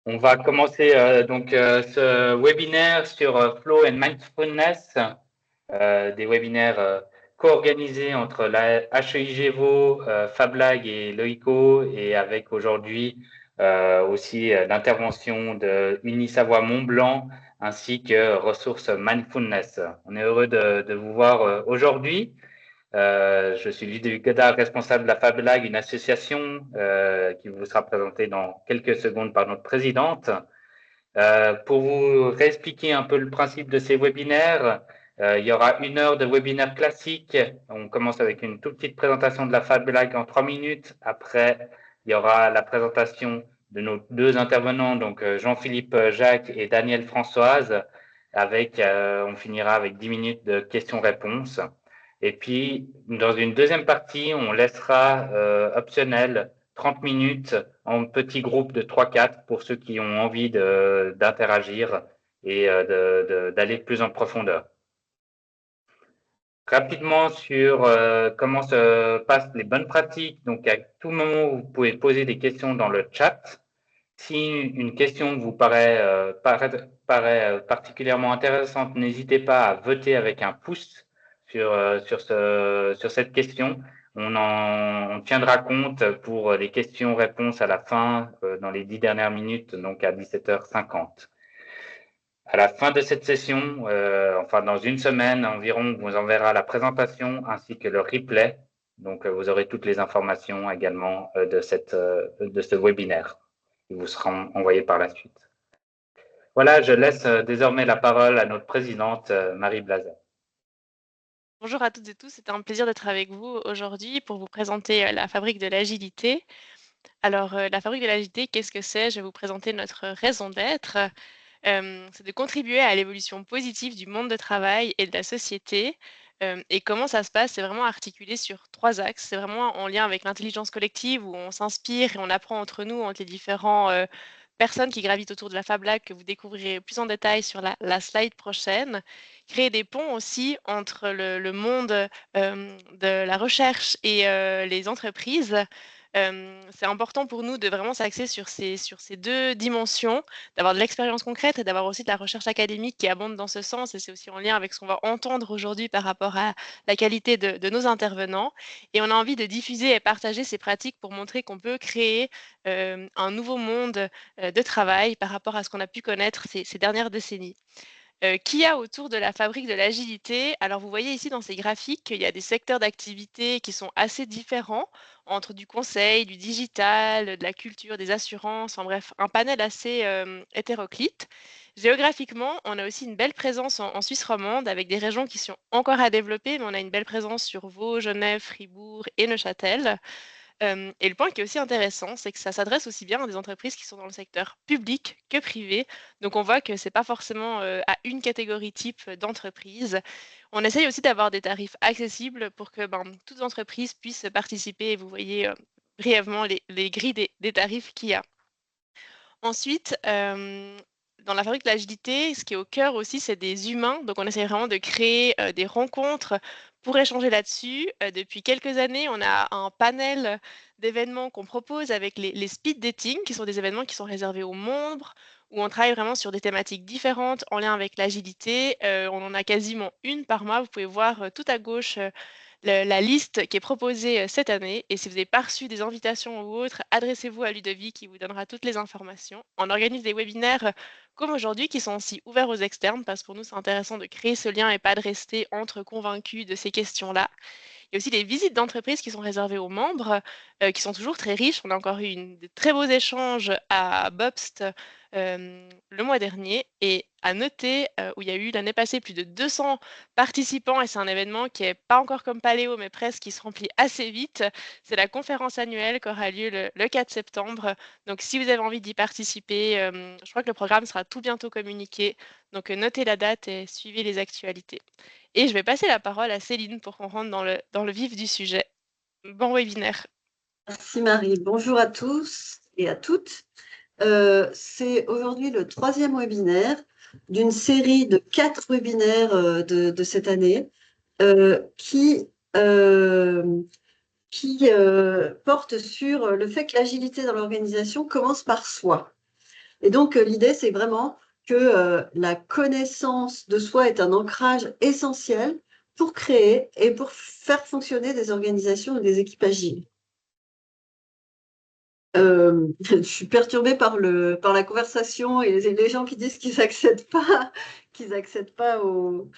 On va commencer ce webinaire sur Flow and Mindfulness, des webinaires co-organisés entre la HEI Gévo, FabLag et Loico, et avec aujourd'hui aussi l'intervention de Unisavoie Mont-Blanc ainsi que Ressources Mindfulness. On est heureux de vous voir aujourd'hui. Je suis Ludovic Godard, responsable de la FabLag, une association qui vous sera présentée dans quelques secondes par notre présidente. Pour vous réexpliquer un peu le principe de ces webinaires, il y aura 1 heure de webinaire classique. On commence avec une toute petite présentation de la FabLag en 3 minutes. Après, il y aura la présentation de nos 2 intervenants, donc Jean-Philippe Jacques et Daniel Françoise. On finira avec 10 minutes de questions-réponses. Et puis, dans une deuxième partie, on laissera optionnel 30 minutes en petit groupe de 3-4 pour ceux qui ont envie d'interagir et d'aller plus en profondeur. Rapidement sur comment se passent les bonnes pratiques. Donc, à tout moment, vous pouvez poser des questions dans le chat. Si une question vous paraît particulièrement intéressante, n'hésitez pas à voter avec un pouce sur cette question. On tiendra compte pour les questions-réponses à la fin, dans les 10 dernières minutes, donc à 17h50. À la fin de cette session, enfin dans une semaine environ, on vous enverra la présentation ainsi que le replay. Donc, vous aurez toutes les informations également de ce webinaire qui vous seront envoyées par la suite. Voilà, je laisse désormais la parole à notre présidente, Marie Blazet. Bonjour à toutes et tous, c'est un plaisir d'être avec vous aujourd'hui pour vous présenter la Fabrique de l'Agilité. Alors, la Fabrique de l'Agilité, qu'est-ce que c'est? Je vais vous présenter notre raison d'être. C'est de contribuer à l'évolution positive du monde de travail et de la société. Et comment ça se passe? C'est vraiment articulé sur 3 axes. C'est vraiment en lien avec l'intelligence collective où on s'inspire et on apprend entre nous, entre les différents personnes qui gravitent autour de la Fab Lab que vous découvrirez plus en détail sur la slide prochaine. Créer des ponts aussi entre le monde de la recherche et les entreprises. C'est important pour nous de vraiment s'axer sur ces 2 dimensions, d'avoir de l'expérience concrète et d'avoir aussi de la recherche académique qui abonde dans ce sens. Et c'est aussi en lien avec ce qu'on va entendre aujourd'hui par rapport à la qualité de nos intervenants. Et on a envie de diffuser et partager ces pratiques pour montrer qu'on peut créer un nouveau monde de travail par rapport à ce qu'on a pu connaître ces dernières décennies. Qu'il y a autour de la fabrique de l'agilité? Alors vous voyez ici dans ces graphiques qu'il y a des secteurs d'activité qui sont assez différents entre du conseil, du digital, de la culture, des assurances, en bref, un panel assez, hétéroclite. Géographiquement, on a aussi une belle présence en Suisse romande avec des régions qui sont encore à développer, mais on a une belle présence sur Vaud, Genève, Fribourg et Neuchâtel. Et le point qui est aussi intéressant, c'est que ça s'adresse aussi bien à des entreprises qui sont dans le secteur public que privé. Donc on voit que c'est pas forcément, à une catégorie type d'entreprise. On essaye aussi d'avoir des tarifs accessibles pour que, ben, toutes entreprises puissent participer et vous voyez, brièvement les grilles des tarifs qu'il y a. Ensuite, dans la fabrique de l'agilité, ce qui est au cœur aussi, c'est des humains. Donc on essaie vraiment de créer, des rencontres pour échanger là-dessus. Depuis quelques années, on a un panel d'événements qu'on propose avec les speed dating, qui sont des événements qui sont réservés aux membres, où on travaille vraiment sur des thématiques différentes en lien avec l'agilité. On en a quasiment une par mois. Vous pouvez voir, tout à gauche, la liste qui est proposée cette année. Et si vous n'avez pas reçu des invitations ou autres, adressez-vous à Ludovic qui vous donnera toutes les informations. On organise des webinaires comme aujourd'hui qui sont aussi ouverts aux externes parce que pour nous, c'est intéressant de créer ce lien et pas de rester entre convaincus de ces questions-là. Il y a aussi des visites d'entreprise qui sont réservées aux membres, qui sont toujours très riches. On a encore eu de très beaux échanges à Bobst, le mois dernier et à noter, où il y a eu l'année passée plus de 200 participants et c'est un événement qui est pas encore comme Paléo, mais presque, qui se remplit assez vite. C'est la conférence annuelle qui aura lieu le 4 septembre. Donc si vous avez envie d'y participer, je crois que le programme sera tout bientôt communiqué. Donc, notez la date et suivez les actualités. Et je vais passer la parole à Céline pour qu'on rentre dans le vif du sujet. Bon webinaire. Merci Marie. Bonjour à tous et à toutes. C'est aujourd'hui le 3e webinaire d'une série de 4 webinaires de cette année qui porte sur le fait que l'agilité dans l'organisation commence par soi. Et donc, l'idée, c'est vraiment que la connaissance de soi est un ancrage essentiel pour créer et pour faire fonctionner des organisations et des équipes agiles. Je suis perturbée par la conversation et les gens qui disent qu'ils n'accèdent pas au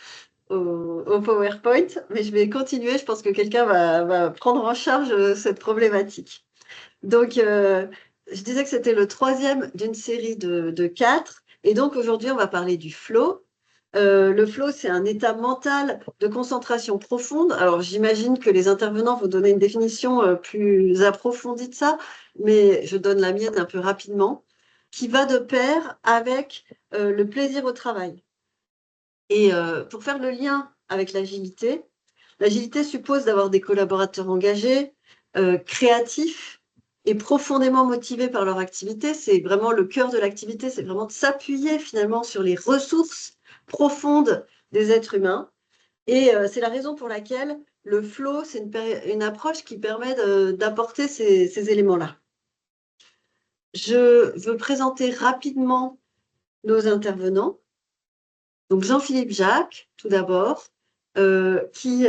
PowerPoint, mais je vais continuer. Je pense que quelqu'un va prendre en charge cette problématique. Donc, je disais que c'était le troisième d'une série de 4. Et donc, aujourd'hui, on va parler du flow. Le flow, c'est un état mental de concentration profonde. Alors, j'imagine que les intervenants vont donner une définition plus approfondie de ça, mais je donne la mienne un peu rapidement, qui va de pair avec le plaisir au travail. Et pour faire le lien avec l'agilité suppose d'avoir des collaborateurs engagés, créatifs et profondément motivés par leur activité. C'est vraiment le cœur de l'activité, c'est vraiment de s'appuyer finalement sur les ressources profondes des êtres humains. Et c'est la raison pour laquelle le flow, c'est une approche qui permet d'apporter ces éléments-là. Je veux présenter rapidement nos intervenants. Donc Jean-Philippe Jacques, tout d'abord, qui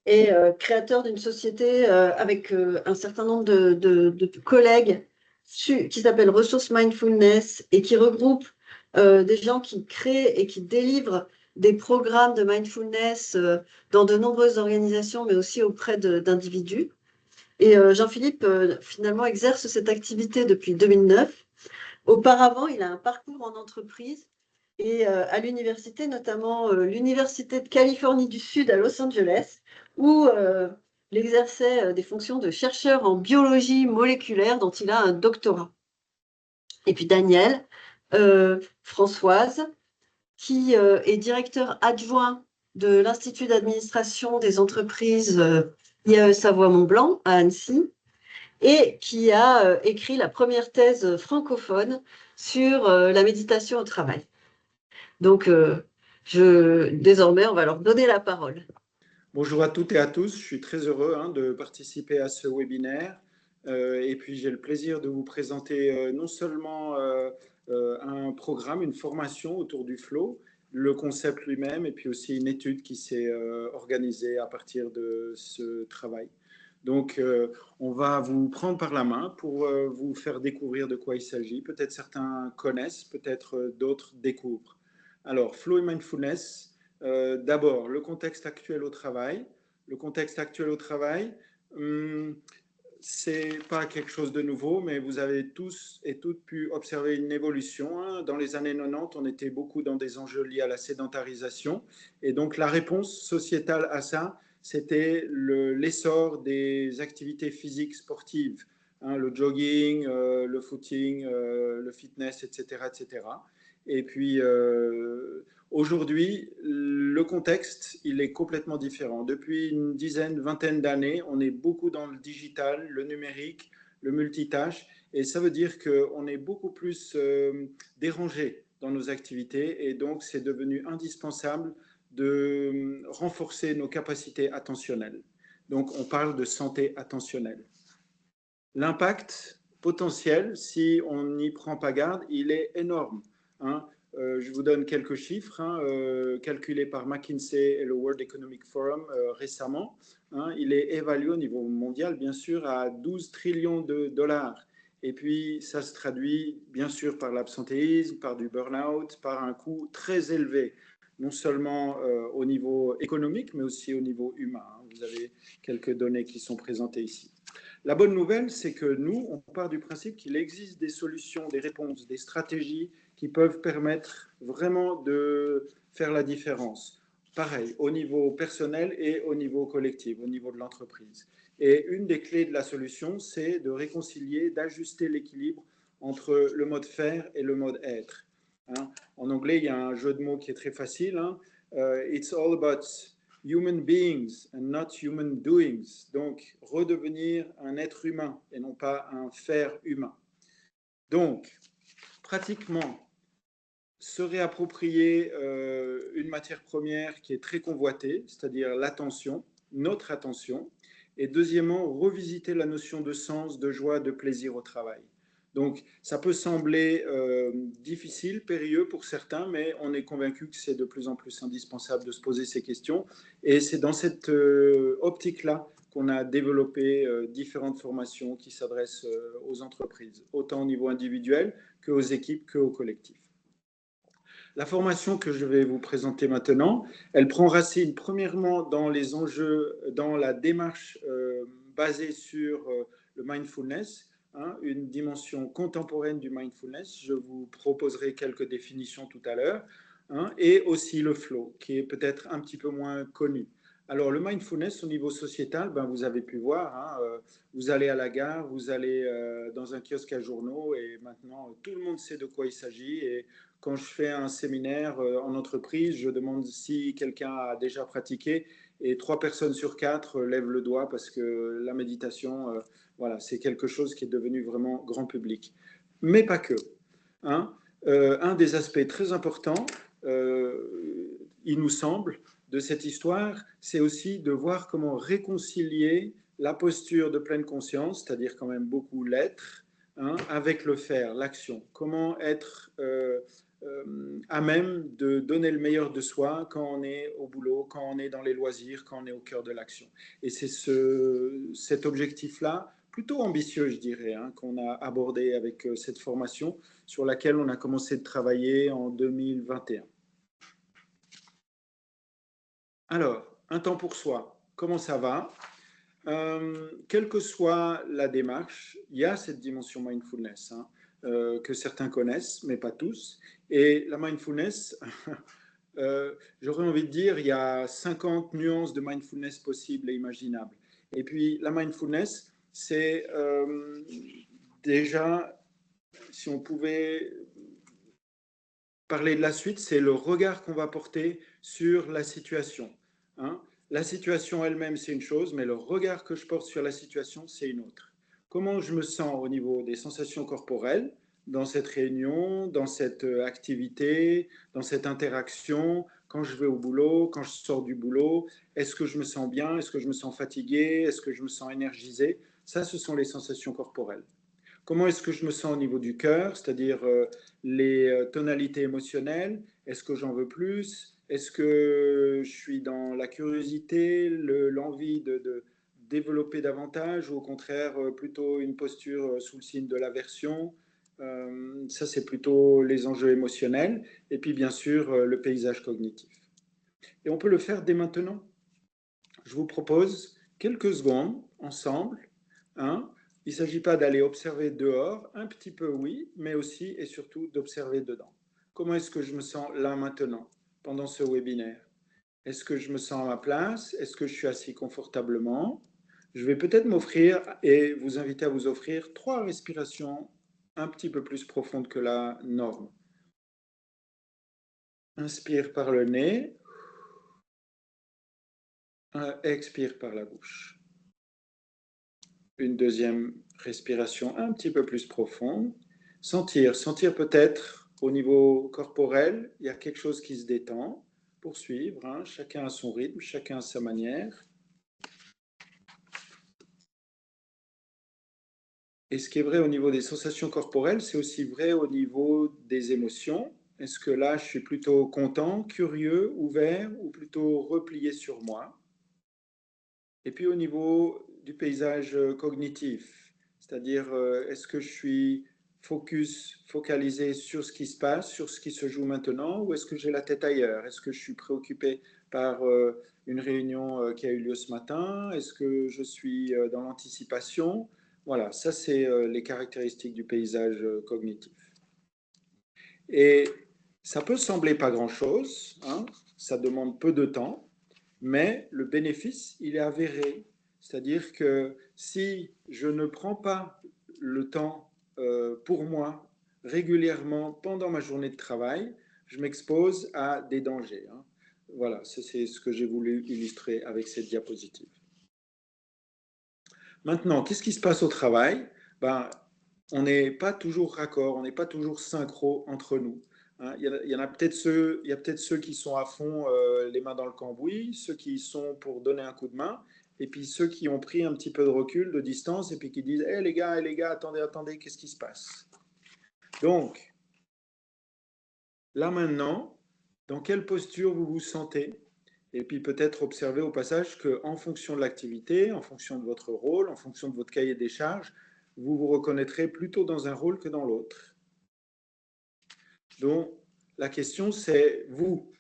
est créateur d'une société avec un certain nombre de collègues qui s'appelle Ressources Mindfulness et qui regroupe des gens qui créent et qui délivrent des programmes de mindfulness dans de nombreuses organisations, mais aussi auprès d'individus. Et Jean-Philippe, finalement, exerce cette activité depuis 2009. Auparavant, il a un parcours en entreprise et à l'université, notamment l'Université de Californie du Sud à Los Angeles, où il exerçait des fonctions de chercheur en biologie moléculaire dont il a un doctorat. Et puis Daniel, Françoise, qui est directeur adjoint de l'Institut d'administration des entreprises IAE Savoie-Mont-Blanc à Annecy, et qui a écrit la première thèse francophone sur la méditation au travail. Donc, désormais, on va leur donner la parole. Bonjour à toutes et à tous, je suis très heureux de participer à ce webinaire et puis j'ai le plaisir de vous présenter non seulement un programme, une formation autour du flow, le concept lui-même et puis aussi une étude qui s'est organisée à partir de ce travail. Donc, on va vous prendre par la main pour vous faire découvrir de quoi il s'agit. Peut-être certains connaissent, peut-être d'autres découvrent. Alors, flow et mindfulness, d'abord, le contexte actuel au travail. Le contexte actuel au travail, c'est pas quelque chose de nouveau, mais vous avez tous et toutes pu observer une évolution. Dans les années 90, on était beaucoup dans des enjeux liés à la sédentarisation. Et donc, la réponse sociétale à ça, c'était l'essor des activités physiques sportives, le jogging, le footing, le fitness, etc., etc. Et puis, aujourd'hui, le contexte, il est complètement différent. Depuis une dizaine, vingtaine d'années, on est beaucoup dans le digital, le numérique, le multitâche, et ça veut dire qu'on est beaucoup plus dérangé dans nos activités, et donc c'est devenu indispensable de renforcer nos capacités attentionnelles. Donc, on parle de santé attentionnelle. L'impact potentiel, si on n'y prend pas garde, il est énorme. Je vous donne quelques chiffres calculés par McKinsey et le World Economic Forum récemment. Il est évalué au niveau mondial, bien sûr, à 12 trillions de dollars. Et puis, ça se traduit, bien sûr, par l'absentéisme, par du burn-out, par un coût très élevé, non seulement au niveau économique, mais aussi au niveau humain. Vous avez quelques données qui sont présentées ici. La bonne nouvelle, c'est que nous, on part du principe qu'il existe des solutions, des réponses, des stratégies qui peuvent permettre vraiment de faire la différence. Pareil, au niveau personnel et au niveau collectif, au niveau de l'entreprise. Et une des clés de la solution, c'est de réconcilier, d'ajuster l'équilibre entre le mode faire et le mode être. En anglais, il y a un jeu de mots qui est très facile. It's all about human beings and not human doings. Donc, redevenir un être humain et non pas un faire humain. Donc, pratiquement, se réapproprier une matière première qui est très convoitée, c'est-à-dire l'attention, notre attention, et deuxièmement, revisiter la notion de sens, de joie, de plaisir au travail. Donc, ça peut sembler difficile, périlleux pour certains, mais on est convaincu que c'est de plus en plus indispensable de se poser ces questions. Et c'est dans cette optique-là qu'on a développé différentes formations qui s'adressent aux entreprises, autant au niveau individuel qu'aux équipes, qu'aux collectifs. La formation que je vais vous présenter maintenant, elle prend racine premièrement dans les enjeux, dans la démarche basée sur le mindfulness, hein, une dimension contemporaine du mindfulness. Je vous proposerai quelques définitions tout à l'heure, hein, et aussi le flow, qui est peut-être un petit peu moins connu. Alors, le mindfulness au niveau sociétal, ben, vous avez pu voir, hein, vous allez à la gare, vous allez dans un kiosque à journaux et maintenant tout le monde sait de quoi il s'agit. Et quand je fais un séminaire en entreprise, je demande si quelqu'un a déjà pratiqué et 3 personnes sur 4 lèvent le doigt parce que la méditation, voilà, c'est quelque chose qui est devenu vraiment grand public. Mais pas que. Hein. Un des aspects très importants, il nous semble, de cette histoire, c'est aussi de voir comment réconcilier la posture de pleine conscience, c'est-à-dire quand même beaucoup l'être, hein, avec le faire, l'action. Comment être à même de donner le meilleur de soi quand on est au boulot, quand on est dans les loisirs, quand on est au cœur de l'action. Et c'est cet objectif-là, plutôt ambitieux, je dirais, hein, qu'on a abordé avec cette formation sur laquelle on a commencé de travailler en 2021. Alors, un temps pour soi, comment ça va? Quelle que soit la démarche, il y a cette dimension mindfulness, hein, que certains connaissent, mais pas tous. Et la mindfulness, j'aurais envie de dire, il y a 50 nuances de mindfulness possibles et imaginables. Et puis, la mindfulness, c'est déjà, si on pouvait parler de la suite, c'est le regard qu'on va porter sur la situation. Hein. La situation elle-même, c'est une chose, mais le regard que je porte sur la situation, c'est une autre. Comment je me sens au niveau des sensations corporelles dans cette réunion, dans cette activité, dans cette interaction, quand je vais au boulot, quand je sors du boulot, est-ce que je me sens bien, est-ce que je me sens fatigué, est-ce que je me sens énergisé? Ça, ce sont les sensations corporelles. Comment est-ce que je me sens au niveau du cœur, c'est-à-dire les tonalités émotionnelles? Est-ce que j'en veux plus? Est-ce que je suis dans la curiosité, l'envie de développer davantage ou au contraire plutôt une posture sous le signe de l'aversion? Ça, c'est plutôt les enjeux émotionnels. Et puis, bien sûr, le paysage cognitif. Et on peut le faire dès maintenant. Je vous propose quelques secondes ensemble, hein. Il ne s'agit pas d'aller observer dehors, un petit peu oui, mais aussi et surtout d'observer dedans. Comment est-ce que je me sens là maintenant, pendant ce webinaire? Est-ce que je me sens à ma place? Est-ce que je suis assis confortablement? Je vais peut-être m'offrir et vous inviter à vous offrir 3 respirations un petit peu plus profondes que la norme. Inspire par le nez, expire par la bouche. Une deuxième respiration un petit peu plus profonde. Sentir peut-être au niveau corporel, il y a quelque chose qui se détend. Poursuivre, hein, chacun à son rythme, chacun à sa manière. Et ce qui est vrai au niveau des sensations corporelles, c'est aussi vrai au niveau des émotions. Est-ce que là, je suis plutôt content, curieux, ouvert ou plutôt replié sur moi? Et puis au niveau du paysage cognitif, c'est-à-dire est-ce que je suis focalisé sur ce qui se passe, sur ce qui se joue maintenant, ou est-ce que j'ai la tête ailleurs? Est-ce que je suis préoccupé par une réunion qui a eu lieu ce matin? Est-ce que je suis dans l'anticipation? Voilà, ça c'est les caractéristiques du paysage cognitif. Et ça peut sembler pas grand-chose, hein, ça demande peu de temps, mais le bénéfice, il est avéré. C'est-à-dire que si je ne prends pas le temps pour moi régulièrement pendant ma journée de travail, je m'expose à des dangers. Hein. Voilà, c'est ce que j'ai voulu illustrer avec cette diapositive. Maintenant, qu'est-ce qui se passe au travail? Ben, on n'est pas toujours raccord, on n'est pas toujours synchro entre nous. Hein, il y en a peut-être ceux qui sont à fond les mains dans le cambouis, ceux qui sont pour donner un coup de main, et puis ceux qui ont pris un petit peu de recul, de distance, et puis qui disent hey, les gars, attendez, qu'est-ce qui se passe? Donc, là maintenant, dans quelle posture vous vous sentez? Et puis peut-être observer au passage qu'en fonction de l'activité, en fonction de votre rôle, en fonction de votre cahier des charges, vous vous reconnaîtrez plutôt dans un rôle que dans l'autre. Donc, la question, c'est vous,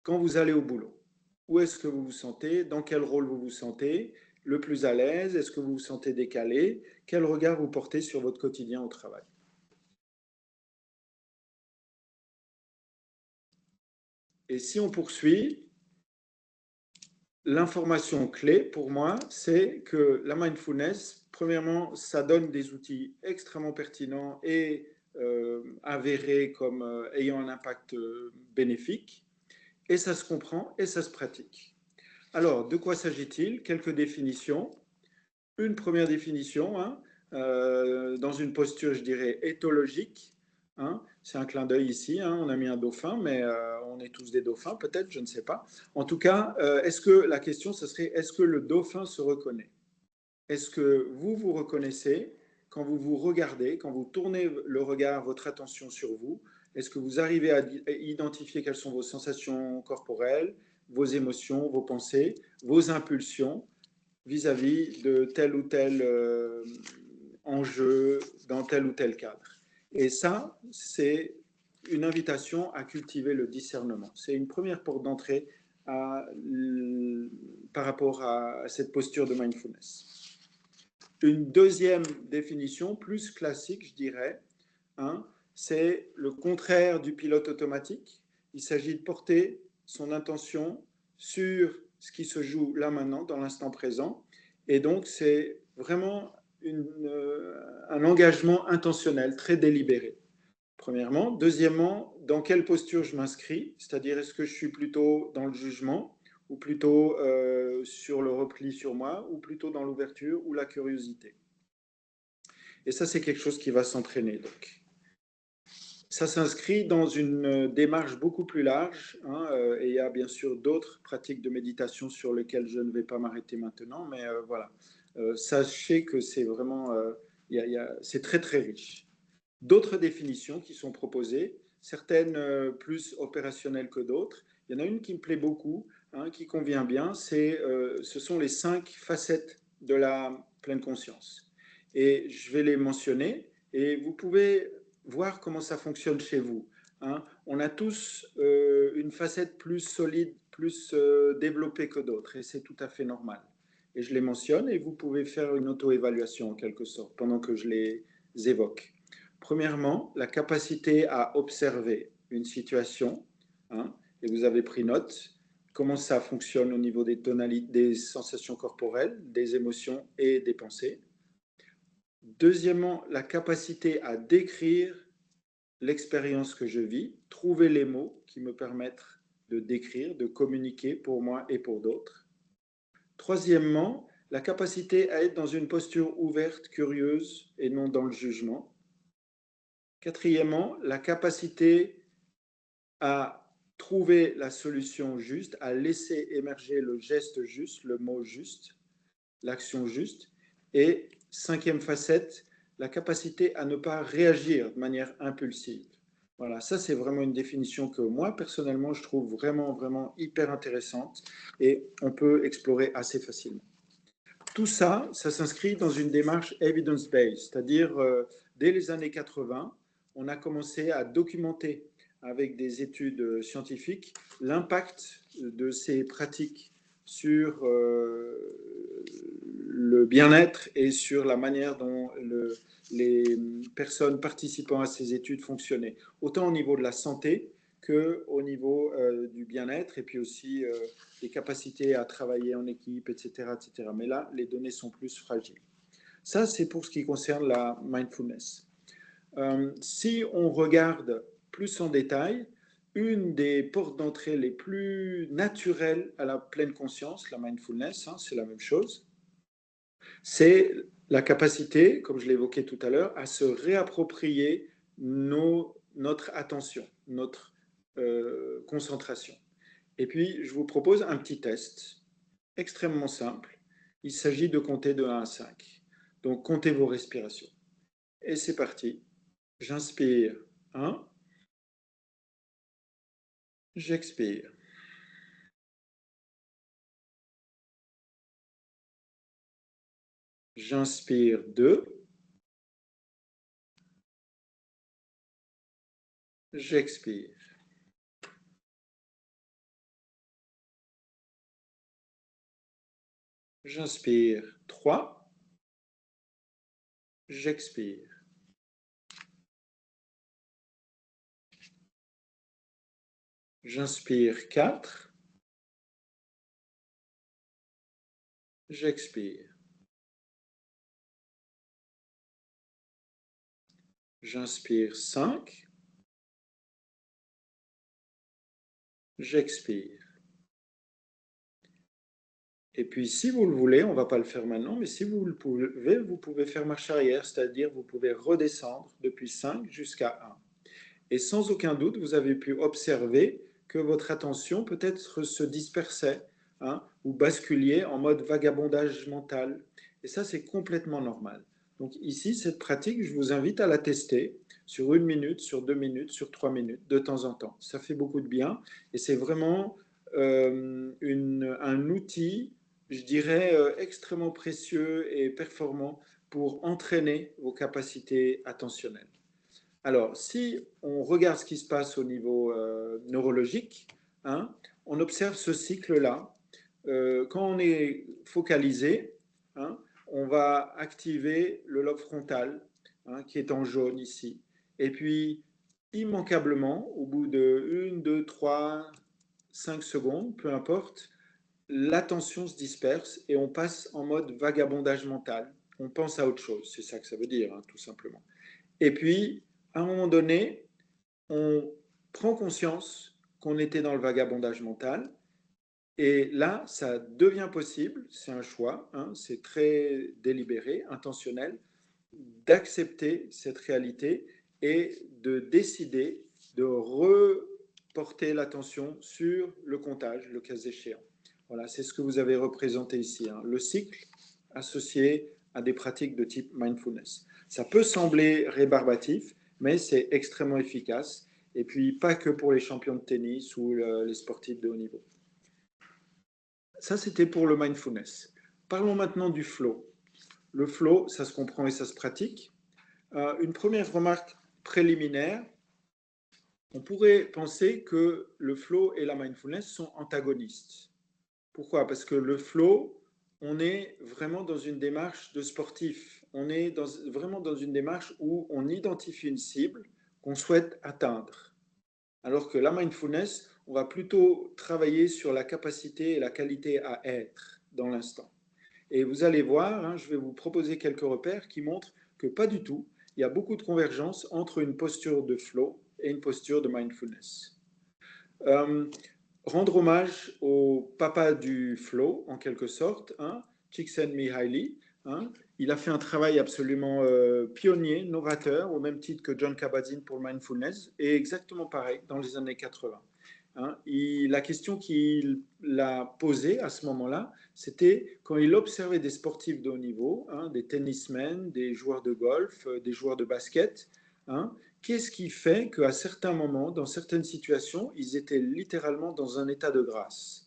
quand vous allez au boulot, où est-ce que vous vous sentez? Dans quel rôle vous vous sentez le plus à l'aise? Est-ce que vous vous sentez décalé? Quel regard vous portez sur votre quotidien au travail? Et si on poursuit, l'information clé pour moi, c'est que la mindfulness, premièrement, ça donne des outils extrêmement pertinents et avérés comme ayant un impact bénéfique, et ça se comprend et ça se pratique. Alors, de quoi s'agit-il? Quelques définitions. Une première définition, hein, dans une posture, je dirais, éthologique. Hein, c'est un clin d'œil ici, hein, on a mis un dauphin, mais on est tous des dauphins, peut-être, je ne sais pas. En tout cas, est-ce que la question, ce serait, est-ce que le dauphin se reconnaît? Est-ce que vous vous reconnaissez quand vous vous regardez, quand vous tournez le regard, votre attention sur vous? Est-ce que vous arrivez à identifier quelles sont vos sensations corporelles, vos émotions, vos pensées, vos impulsions vis-à-vis de tel ou tel enjeu dans tel ou tel cadre? Et ça, c'est une invitation à cultiver le discernement. C'est une première porte d'entrée par rapport à cette posture de mindfulness. Une deuxième définition, plus classique, je dirais, hein, c'est le contraire du pilote automatique. Il s'agit de porter son intention sur ce qui se joue là maintenant, dans l'instant présent. Et donc, c'est vraiment un engagement intentionnel, très délibéré, premièrement. Deuxièmement, dans quelle posture je m'inscris, c'est-à-dire est-ce que je suis plutôt dans le jugement, ou plutôt sur le repli sur moi, ou plutôt dans l'ouverture ou la curiosité. Et ça, c'est quelque chose qui va s'entraîner, donc. Ça s'inscrit dans une démarche beaucoup plus large, hein, et il y a bien sûr d'autres pratiques de méditation sur lesquelles je ne vais pas m'arrêter maintenant, mais voilà. Sachez que c'est vraiment, c'est très très riche. D'autres définitions qui sont proposées, certaines plus opérationnelles que d'autres. Il y en a une qui me plaît beaucoup, hein, qui convient bien, ce sont les 5 facettes de la pleine conscience. Et je vais les mentionner, et vous pouvez voir comment ça fonctionne chez vous. Hein. On a tous une facette plus solide, plus développée que d'autres, et c'est tout à fait normal. Et je les mentionne, et vous pouvez faire une auto-évaluation en quelque sorte, pendant que je les évoque. Premièrement, la capacité à observer une situation, hein, et vous avez pris note, comment ça fonctionne au niveau des tonalités, des sensations corporelles, des émotions et des pensées. Deuxièmement, la capacité à décrire l'expérience que je vis, trouver les mots qui me permettent de décrire, de communiquer pour moi et pour d'autres. Troisièmement, la capacité à être dans une posture ouverte, curieuse et non dans le jugement. Quatrièmement, la capacité à trouver la solution juste, à laisser émerger le geste juste, le mot juste, l'action juste. Et cinquième facette, la capacité à ne pas réagir de manière impulsive. Voilà, ça c'est vraiment une définition que moi personnellement je trouve vraiment, vraiment hyper intéressante et on peut explorer assez facilement. Tout ça, ça s'inscrit dans une démarche evidence-based, c'est-à-dire dès les années 80, on a commencé à documenter avec des études scientifiques l'impact de ces pratiques sur le bien-être et sur la manière dont les personnes participant à ces études fonctionnaient, autant au niveau de la santé qu'au niveau du bien-être et puis aussi des capacités à travailler en équipe, etc., etc. Mais là, les données sont plus fragiles. Ça, c'est pour ce qui concerne la mindfulness. Si on regarde plus en détail, une des portes d'entrée les plus naturelles à la pleine conscience, la mindfulness, hein, c'est la même chose, c'est la capacité, comme je l'évoquais tout à l'heure, à se réapproprier notre attention, notre concentration. Et puis, je vous propose un petit test. extrêmement simple. Il s'agit de compter de 1 à 5. Donc, comptez vos respirations. Et c'est parti. J'inspire 1. J'expire. J'inspire 2. J'expire. J'inspire 3. J'expire. J'inspire 4. J'expire. J'inspire 5. J'expire. Et puis, si vous le voulez, on ne va pas le faire maintenant, mais si vous le pouvez, vous pouvez faire marche arrière, c'est-à-dire vous pouvez redescendre depuis 5 jusqu'à 1. Et sans aucun doute, vous avez pu observer que votre attention peut-être se dispersait, hein, ou basculiez en mode vagabondage mental. Et ça, c'est complètement normal. Donc ici, cette pratique, je vous invite à la tester sur 1 minute, sur 2 minutes, sur 3 minutes, de temps en temps. Ça fait beaucoup de bien et c'est vraiment un outil, je dirais, extrêmement précieux et performant pour entraîner vos capacités attentionnelles. Alors, si on regarde ce qui se passe au niveau neurologique, hein, on observe ce cycle-là. Quand on est focalisé, hein, on va activer le lobe frontal, hein, qui est en jaune ici. Et puis, immanquablement, au bout de 1, 2, 3, 5 secondes, peu importe, l'attention se disperse et on passe en mode vagabondage mental. On pense à autre chose, c'est ça que ça veut dire, hein, tout simplement. Et puis, à un moment donné, on prend conscience qu'on était dans le vagabondage mental. Et là, ça devient possible, c'est un choix, hein, c'est très délibéré, intentionnel, d'accepter cette réalité et de décider de reporter l'attention sur le comptage, le cas échéant. Voilà, c'est ce que vous avez représenté ici, hein, le cycle associé à des pratiques de type mindfulness. Ça peut sembler rébarbatif, mais c'est extrêmement efficace. Et puis, pas que pour les champions de tennis ou les sportifs de haut niveau. Ça, c'était pour le mindfulness. Parlons maintenant du flow. Le flow, ça se comprend et ça se pratique. Une première remarque préliminaire, on pourrait penser que le flow et la mindfulness sont antagonistes. Pourquoi? Parce que le flow, on est vraiment dans une démarche de sportif. On est vraiment dans une démarche où on identifie une cible qu'on souhaite atteindre. Alors que la mindfulness, on va plutôt travailler sur la capacité et la qualité à être dans l'instant. Et vous allez voir, hein, je vais vous proposer quelques repères qui montrent que pas du tout. Il y a beaucoup de convergence entre une posture de flow et une posture de mindfulness. Rendre hommage au papa du flow, en quelque sorte, hein, Csikszentmihalyi. Hein, il a fait un travail absolument pionnier, novateur, au même titre que Jon Kabat-Zinn pour le mindfulness, et exactement pareil dans les années 80. Hein, la question qu'il a posée à ce moment-là, c'était quand il observait des sportifs de haut niveau, hein, des tennismen, des joueurs de golf, des joueurs de basket, hein, qu'est-ce qui fait qu'à certains moments, dans certaines situations, ils étaient littéralement dans un état de grâce?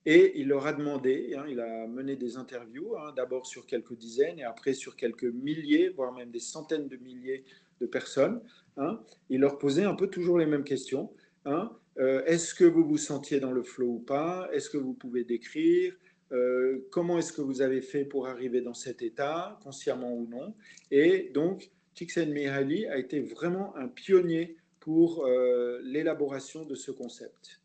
Et il leur a demandé, hein, il a mené des interviews, hein, d'abord sur quelques dizaines et après sur quelques milliers, voire même des centaines de milliers de personnes. Hein, il leur posait un peu toujours les mêmes questions. Hein, est-ce que vous vous sentiez dans le flow ou pas? Est-ce que vous pouvez décrire? Comment est-ce que vous avez fait pour arriver dans cet état, consciemment ou non? Et donc, Csikszentmihalyi a été vraiment un pionnier pour l'élaboration de ce concept.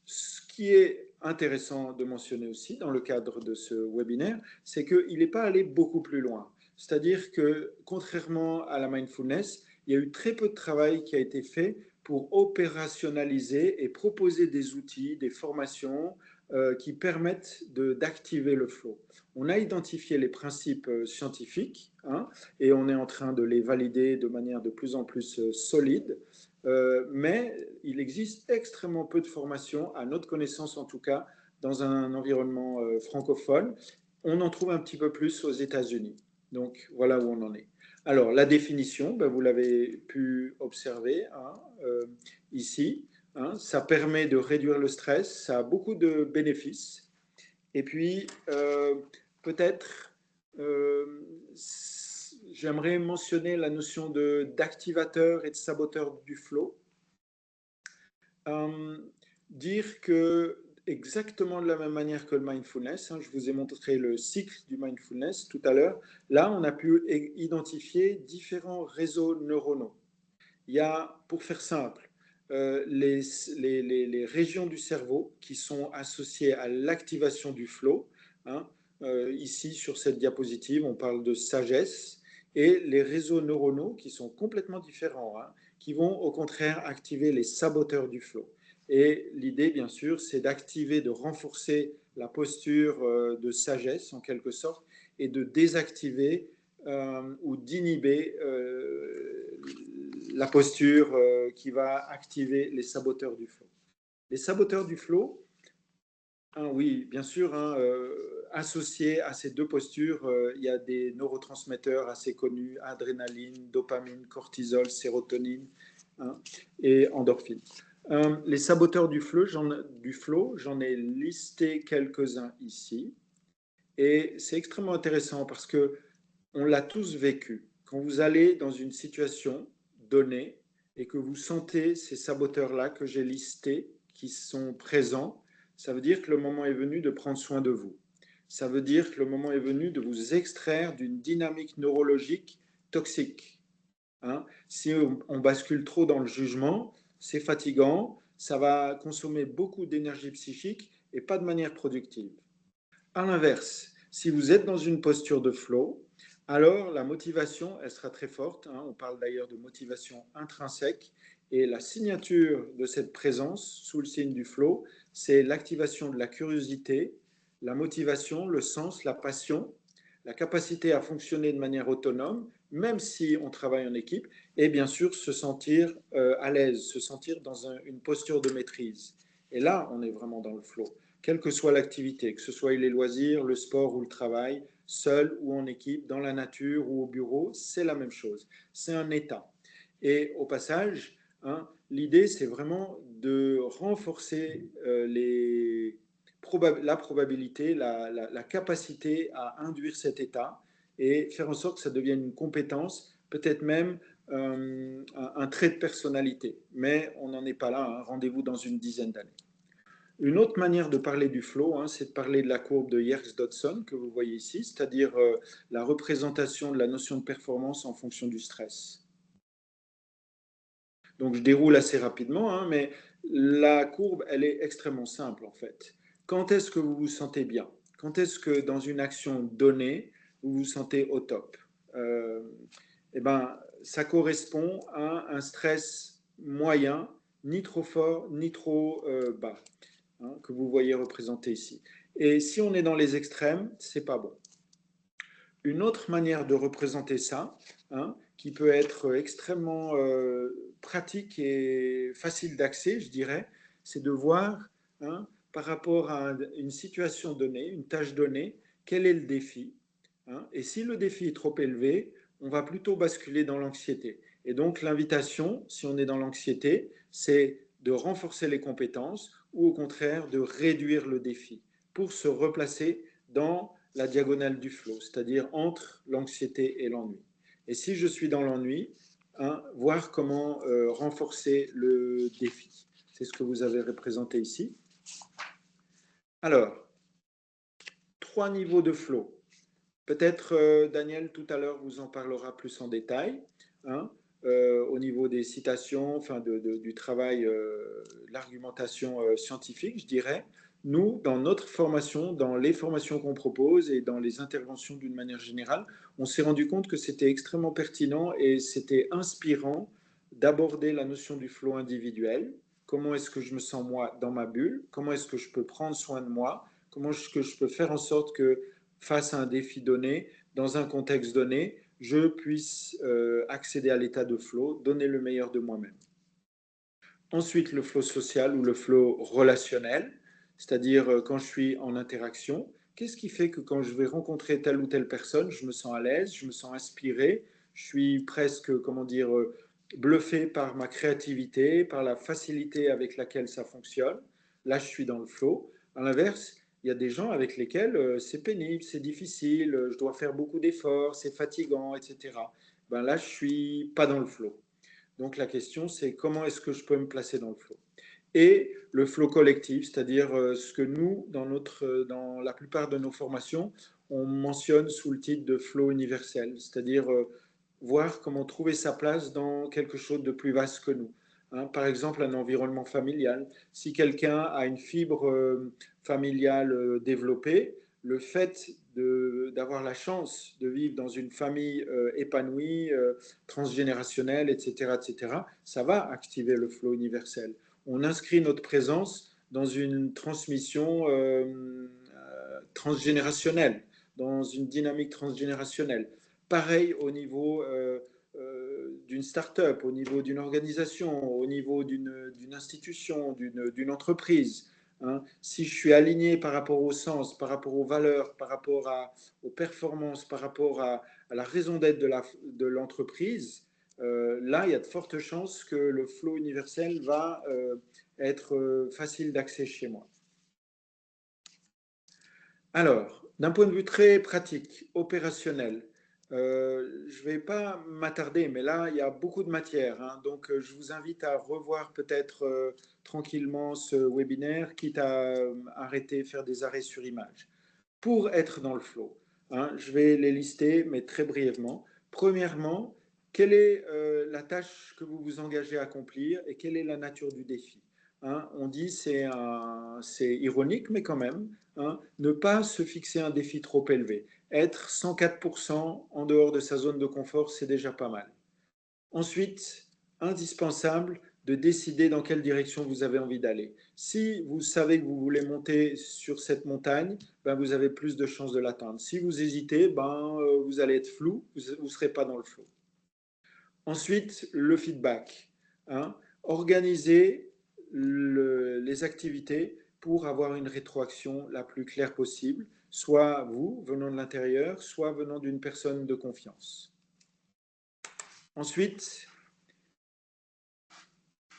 Ce qui est intéressant de mentionner aussi dans le cadre de ce webinaire, c'est qu'il n'est pas allé beaucoup plus loin. C'est-à-dire que, contrairement à la mindfulness, il y a eu très peu de travail qui a été fait pour opérationnaliser et proposer des outils, des formations qui permettent d'activer le flow. On a identifié les principes scientifiques, hein, et on est en train de les valider de manière de plus en plus solide. Mais il existe extrêmement peu de formations, à notre connaissance en tout cas, dans un environnement francophone. On en trouve un petit peu plus aux États-Unis. Donc, voilà où on en est. Alors, la définition, ben, vous l'avez pu observer ici. Ça permet de réduire le stress, ça a beaucoup de bénéfices. Et puis, peut-être, j'aimerais mentionner la notion d'activateur et de saboteur du flow. Dire que exactement de la même manière que le mindfulness, je vous ai montré le cycle du mindfulness tout à l'heure, là on a pu identifier différents réseaux neuronaux. Il y a, pour faire simple, les régions du cerveau qui sont associées à l'activation du flow. Ici, sur cette diapositive, on parle de sagesse, et les réseaux neuronaux qui sont complètement différents, qui vont au contraire activer les saboteurs du flow. Et l'idée, bien sûr, c'est d'activer, de renforcer la posture de sagesse, en quelque sorte, et de désactiver ou d'inhiber la posture qui va activer les saboteurs du flow. Les saboteurs du flow, oui, bien sûr, associés à ces deux postures, il y a des neurotransmetteurs assez connus, adrénaline, dopamine, cortisol, sérotonine et endorphine. Les saboteurs du flow, j'en ai listé quelques-uns ici. Et c'est extrêmement intéressant parce qu'on l'a tous vécu. Quand vous allez dans une situation donnée et que vous sentez ces saboteurs-là que j'ai listés qui sont présents, ça veut dire que le moment est venu de prendre soin de vous. Ça veut dire que le moment est venu de vous extraire d'une dynamique neurologique toxique. Si on bascule trop dans le jugement, c'est fatigant, ça va consommer beaucoup d'énergie psychique et pas de manière productive. À l'inverse, si vous êtes dans une posture de flow, alors la motivation, elle sera très forte. On parle d'ailleurs de motivation intrinsèque. Et la signature de cette présence sous le signe du flow, c'est l'activation de la curiosité, la motivation, le sens, la passion, la capacité à fonctionner de manière autonome, même si on travaille en équipe, et bien sûr se sentir à l'aise, se sentir dans une posture de maîtrise. Et là, on est vraiment dans le flow, quelle que soit l'activité, que ce soit les loisirs, le sport ou le travail, seul ou en équipe, dans la nature ou au bureau, c'est la même chose. C'est un état. Et au passage, l'idée, c'est vraiment de renforcer la probabilité, la capacité à induire cet état et faire en sorte que ça devienne une compétence, peut-être même un trait de personnalité. Mais on n'en est pas là, rendez-vous dans une dizaine d'années. Une autre manière de parler du flow, c'est de parler de la courbe de Yerkes-Dodson que vous voyez ici, c'est-à-dire la représentation de la notion de performance en fonction du stress. Donc je déroule assez rapidement, mais la courbe, elle est extrêmement simple en fait. Quand est-ce que vous vous sentez bien? Quand est-ce que dans une action donnée, vous vous sentez au top? Ça correspond à un stress moyen, ni trop fort, ni trop bas, que vous voyez représenté ici. Et si on est dans les extrêmes, c'est pas bon. Une autre manière de représenter ça, qui peut être extrêmement pratique et facile d'accès, je dirais, c'est de voir par rapport à une situation donnée, une tâche donnée, quel est le défi. Et si le défi est trop élevé, on va plutôt basculer dans l'anxiété. Et donc l'invitation, si on est dans l'anxiété, c'est de renforcer les compétences ou au contraire de réduire le défi pour se replacer dans la diagonale du flow, c'est-à-dire entre l'anxiété et l'ennui. Et si je suis dans l'ennui, voir comment renforcer le défi. C'est ce que vous avez représenté ici. Alors, 3 niveaux de flow. Peut-être Daniel, tout à l'heure, vous en parlera plus en détail, au niveau des citations, du travail, l'argumentation scientifique, je dirais. Nous, dans notre formation, dans les formations qu'on propose et dans les interventions d'une manière générale, on s'est rendu compte que c'était extrêmement pertinent et c'était inspirant d'aborder la notion du flow individuel. Comment est-ce que je me sens moi dans ma bulle? Comment est-ce que je peux prendre soin de moi? Comment est-ce que je peux faire en sorte que face à un défi donné, dans un contexte donné, je puisse accéder à l'état de flow, donner le meilleur de moi-même. Ensuite, le flow social ou le flow relationnel, c'est-à-dire quand je suis en interaction. Qu'est-ce qui fait que quand je vais rencontrer telle ou telle personne, je me sens à l'aise, je me sens inspiré, je suis presque, comment dire, bluffé par ma créativité, par la facilité avec laquelle ça fonctionne. Là, je suis dans le flow. À l'inverse, il y a des gens avec lesquels c'est pénible, c'est difficile, je dois faire beaucoup d'efforts, c'est fatigant, etc. Ben là, je suis pas dans le flow. Donc la question, c'est comment est-ce que je peux me placer dans le flow? Et le flow collectif, c'est-à-dire ce que nous, dans la plupart de nos formations, on mentionne sous le titre de flow universel, c'est-à-dire voir comment trouver sa place dans quelque chose de plus vaste que nous. Hein, par exemple, un environnement familial. Si quelqu'un a une fibre familiale développée, le fait d'avoir la chance de vivre dans une famille épanouie, transgénérationnelle, etc., ça va activer le flow universel. On inscrit notre présence dans une transmission transgénérationnelle, dans une dynamique transgénérationnelle. Pareil au niveau d'une start-up, au niveau d'une organisation, au niveau d'une institution, d'une entreprise. Hein. Si je suis aligné par rapport au sens, par rapport aux valeurs, par rapport aux performances, par rapport à la raison d'être de l'entreprise, là, il y a de fortes chances que le flow universel va être facile d'accès chez moi. Alors, d'un point de vue très pratique, opérationnel, je ne vais pas m'attarder, mais là, il y a beaucoup de matière. Hein, donc, je vous invite à revoir peut-être tranquillement ce webinaire, quitte à arrêter, faire des arrêts sur image. Pour être dans le flow, hein, je vais les lister, mais très brièvement. Premièrement, quelle est la tâche que vous vous engagez à accomplir et quelle est la nature du défi? Hein, on dit c'est ironique, mais quand même, hein, ne pas se fixer un défi trop élevé. Être 104% en dehors de sa zone de confort, c'est déjà pas mal. Ensuite, indispensable de décider dans quelle direction vous avez envie d'aller. Si vous savez que vous voulez monter sur cette montagne, ben vous avez plus de chances de l'atteindre. Si vous hésitez, vous allez être flou, vous ne serez pas dans le flow. Ensuite, le feedback. Hein. Organisez les activités pour avoir une rétroaction la plus claire possible, soit vous, venant de l'intérieur, soit venant d'une personne de confiance. Ensuite,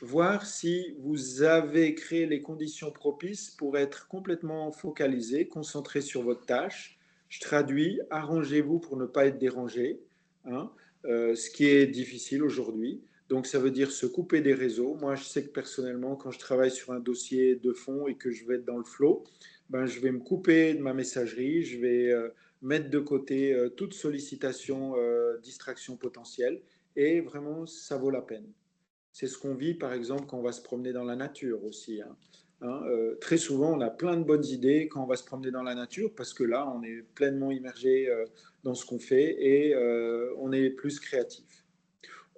voir si vous avez créé les conditions propices pour être complètement focalisé, concentré sur votre tâche. Je traduis, arrangez-vous pour ne pas être dérangé, hein, ce qui est difficile aujourd'hui. Donc, ça veut dire se couper des réseaux. Moi, je sais que personnellement, quand je travaille sur un dossier de fond et que je vais être dans le flow, je vais me couper de ma messagerie, je vais mettre de côté toute sollicitation, distraction potentielle, et vraiment, ça vaut la peine. C'est ce qu'on vit, par exemple, quand on va se promener dans la nature aussi. Très souvent, on a plein de bonnes idées quand on va se promener dans la nature, parce que là, on est pleinement immergé dans ce qu'on fait et on est plus créatif.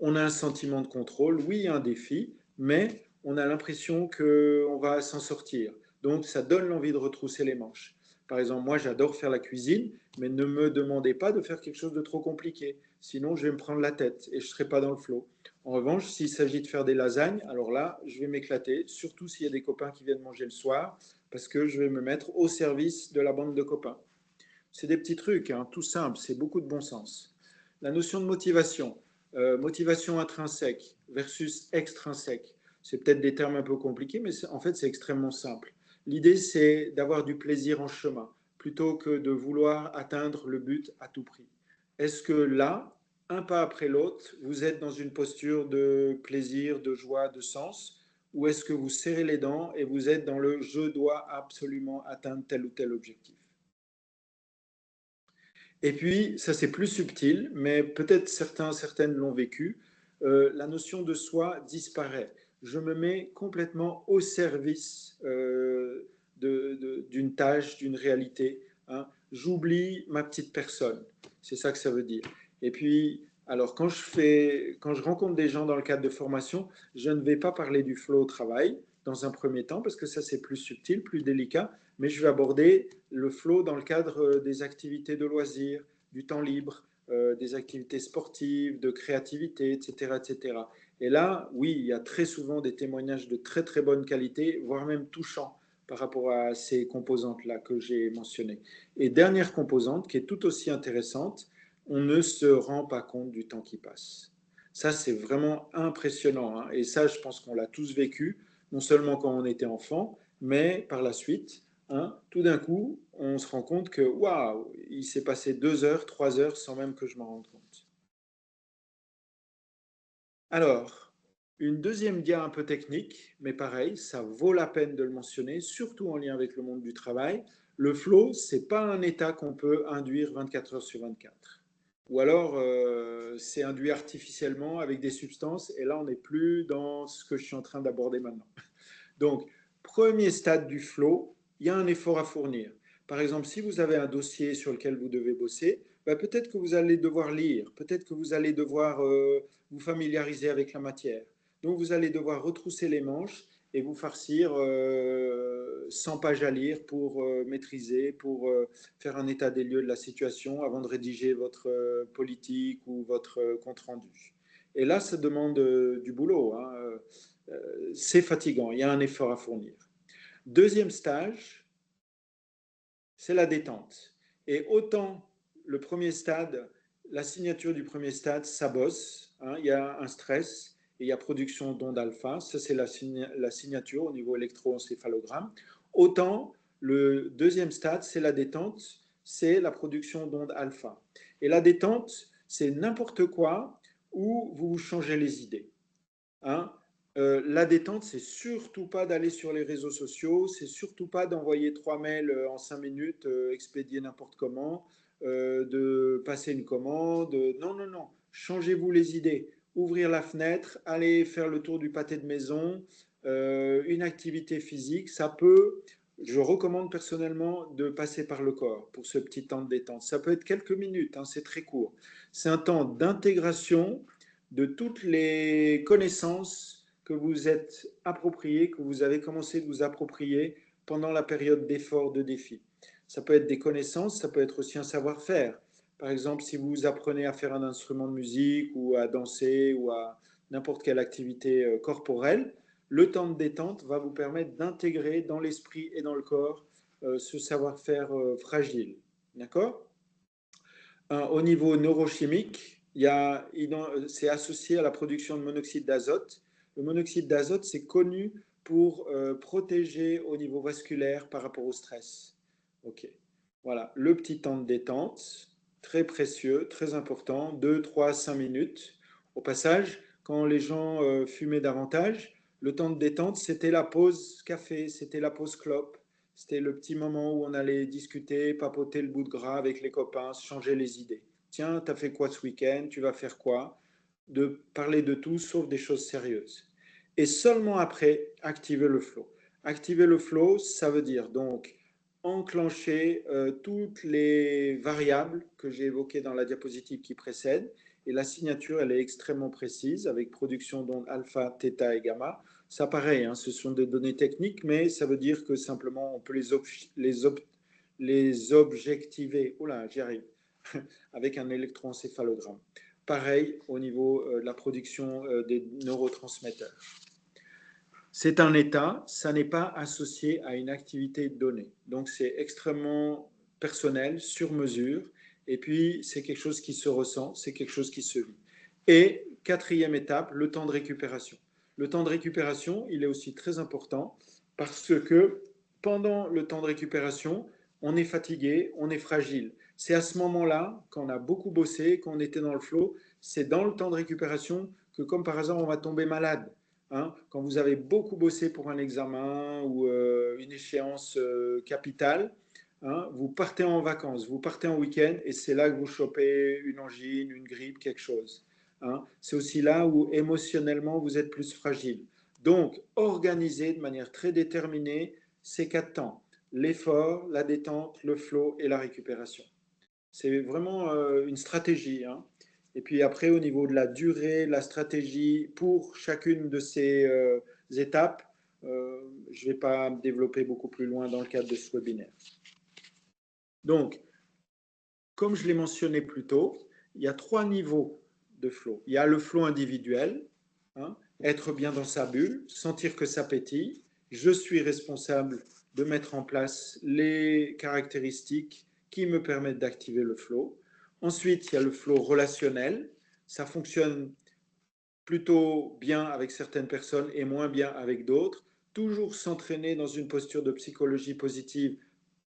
On a un sentiment de contrôle, oui, un défi, mais on a l'impression qu'on va s'en sortir. Donc, ça donne l'envie de retrousser les manches. Par exemple, moi, j'adore faire la cuisine, mais ne me demandez pas de faire quelque chose de trop compliqué. Sinon, je vais me prendre la tête et je ne serai pas dans le flow. En revanche, s'il s'agit de faire des lasagnes, alors là, je vais m'éclater, surtout s'il y a des copains qui viennent manger le soir, parce que je vais me mettre au service de la bande de copains. C'est des petits trucs, hein, tout simple, c'est beaucoup de bon sens. La notion de motivation, motivation intrinsèque versus extrinsèque, c'est peut-être des termes un peu compliqués, mais en fait, c'est extrêmement simple. L'idée, c'est d'avoir du plaisir en chemin, plutôt que de vouloir atteindre le but à tout prix. Est-ce que là, un pas après l'autre, vous êtes dans une posture de plaisir, de joie, de sens, ou est-ce que vous serrez les dents et vous êtes dans le je dois absolument atteindre tel ou tel objectif? Et puis, ça c'est plus subtil, mais peut-être certaines l'ont vécu, la notion de soi disparaît. Je me mets complètement au service d'une tâche, d'une réalité. Hein. J'oublie ma petite personne. C'est ça que ça veut dire. Et puis, alors quand je rencontre des gens dans le cadre de formation, je ne vais pas parler du flow au travail dans un premier temps, parce que ça c'est plus subtil, plus délicat, mais je vais aborder le flow dans le cadre des activités de loisirs, du temps libre, des activités sportives, de créativité, etc., etc. Et là, oui, il y a très souvent des témoignages de très très bonne qualité, voire même touchants, par rapport à ces composantes-là que j'ai mentionnées. Et dernière composante qui est tout aussi intéressante, on ne se rend pas compte du temps qui passe. Ça, c'est vraiment impressionnant, hein. Et ça, je pense qu'on l'a tous vécu, non seulement quand on était enfant, mais par la suite, hein, tout d'un coup, on se rend compte que waouh, il s'est passé 2 heures, 3 heures sans même que je m'en rende compte. Alors, une deuxième dia un peu technique, mais pareil, ça vaut la peine de le mentionner, surtout en lien avec le monde du travail. Le flow, ce n'est pas un état qu'on peut induire 24 heures sur 24. Ou alors, c'est induit artificiellement avec des substances, et là, on n'est plus dans ce que je suis en train d'aborder maintenant. Donc, premier stade du flow, il y a un effort à fournir. Par exemple, si vous avez un dossier sur lequel vous devez bosser, ben peut-être que vous allez devoir lire, peut-être que vous allez devoir vous familiariser avec la matière. Donc, vous allez devoir retrousser les manches et vous farcir 100 pages à lire pour maîtriser, pour faire un état des lieux de la situation avant de rédiger votre politique ou votre compte-rendu. Et là, ça demande du boulot, hein. C'est fatigant, il y a un effort à fournir. Deuxième stage, c'est la détente. Et autant le premier stade, la signature du premier stade, ça bosse, hein, il y a un stress et il y a production d'ondes alpha, ça c'est la signature au niveau électroencéphalogramme. Autant le deuxième stade, c'est la détente, c'est la production d'ondes alpha. Et la détente, c'est n'importe quoi où vous changez les idées, hein. La détente, c'est surtout pas d'aller sur les réseaux sociaux, c'est surtout pas d'envoyer 3 mails en 5 minutes, expédier n'importe comment, de passer une commande. Non, non, non. Changez-vous les idées. Ouvrir la fenêtre, aller faire le tour du pâté de maison, une activité physique, ça peut. Je recommande personnellement de passer par le corps pour ce petit temps de détente. Ça peut être quelques minutes, hein, c'est très court. C'est un temps d'intégration de toutes les connaissances que vous êtes appropriées, que vous avez commencé de vous approprier pendant la période d'effort, de défi. Ça peut être des connaissances, ça peut être aussi un savoir-faire. Par exemple, si vous apprenez à faire un instrument de musique ou à danser ou à n'importe quelle activité corporelle, le temps de détente va vous permettre d'intégrer dans l'esprit et dans le corps ce savoir-faire fragile. D'accord ? Au niveau neurochimique, c'est associé à la production de monoxyde d'azote. Le monoxyde d'azote, c'est connu pour protéger au niveau vasculaire par rapport au stress. Ok. Voilà, le petit temps de détente, très précieux, très important, 2, 3, 5 minutes. Au passage, quand les gens fumaient davantage, le temps de détente, c'était la pause café, c'était la pause clope. C'était le petit moment où on allait discuter, papoter le bout de gras avec les copains, se changer les idées. Tiens, t'as fait quoi ce week-end? Tu vas faire quoi? De parler de tout sauf des choses sérieuses. Et seulement après, activer le flow. Activer le flow, ça veut dire donc enclencher toutes les variables que j'ai évoquées dans la diapositive qui précède. Et la signature, elle est extrêmement précise avec production d'ondes alpha, θ et gamma. Ça, pareil, hein, ce sont des données techniques, mais ça veut dire que simplement on peut les objectiver. Oula, j'y arrive. Avec un électroencéphalogramme. Pareil au niveau de la production des neurotransmetteurs. C'est un état, ça n'est pas associé à une activité donnée. Donc c'est extrêmement personnel, sur mesure, et puis c'est quelque chose qui se ressent, c'est quelque chose qui se vit. Et quatrième étape, le temps de récupération. Le temps de récupération, il est aussi très important parce que pendant le temps de récupération, on est fatigué, on est fragile. C'est à ce moment-là, quand on a beaucoup bossé, quand on était dans le flow, c'est dans le temps de récupération que, comme par hasard, on va tomber malade. Hein, quand vous avez beaucoup bossé pour un examen ou une échéance capitale, hein, vous partez en vacances, vous partez en week-end et c'est là que vous chopez une angine, une grippe, quelque chose. Hein. C'est aussi là où émotionnellement vous êtes plus fragile. Donc, organisez de manière très déterminée ces 4 temps. L'effort, la détente, le flow et la récupération. C'est vraiment une stratégie, hein. Et puis après, au niveau de la durée, la stratégie pour chacune de ces étapes, je ne vais pas me développer beaucoup plus loin dans le cadre de ce webinaire. Donc, comme je l'ai mentionné plus tôt, il y a 3 niveaux de flow. Il y a le flow individuel, hein, être bien dans sa bulle, sentir que ça pétille, je suis responsable de mettre en place les caractéristiques qui me permettent d'activer le flow. Ensuite, il y a le flow relationnel. Ça fonctionne plutôt bien avec certaines personnes et moins bien avec d'autres. Toujours s'entraîner dans une posture de psychologie positive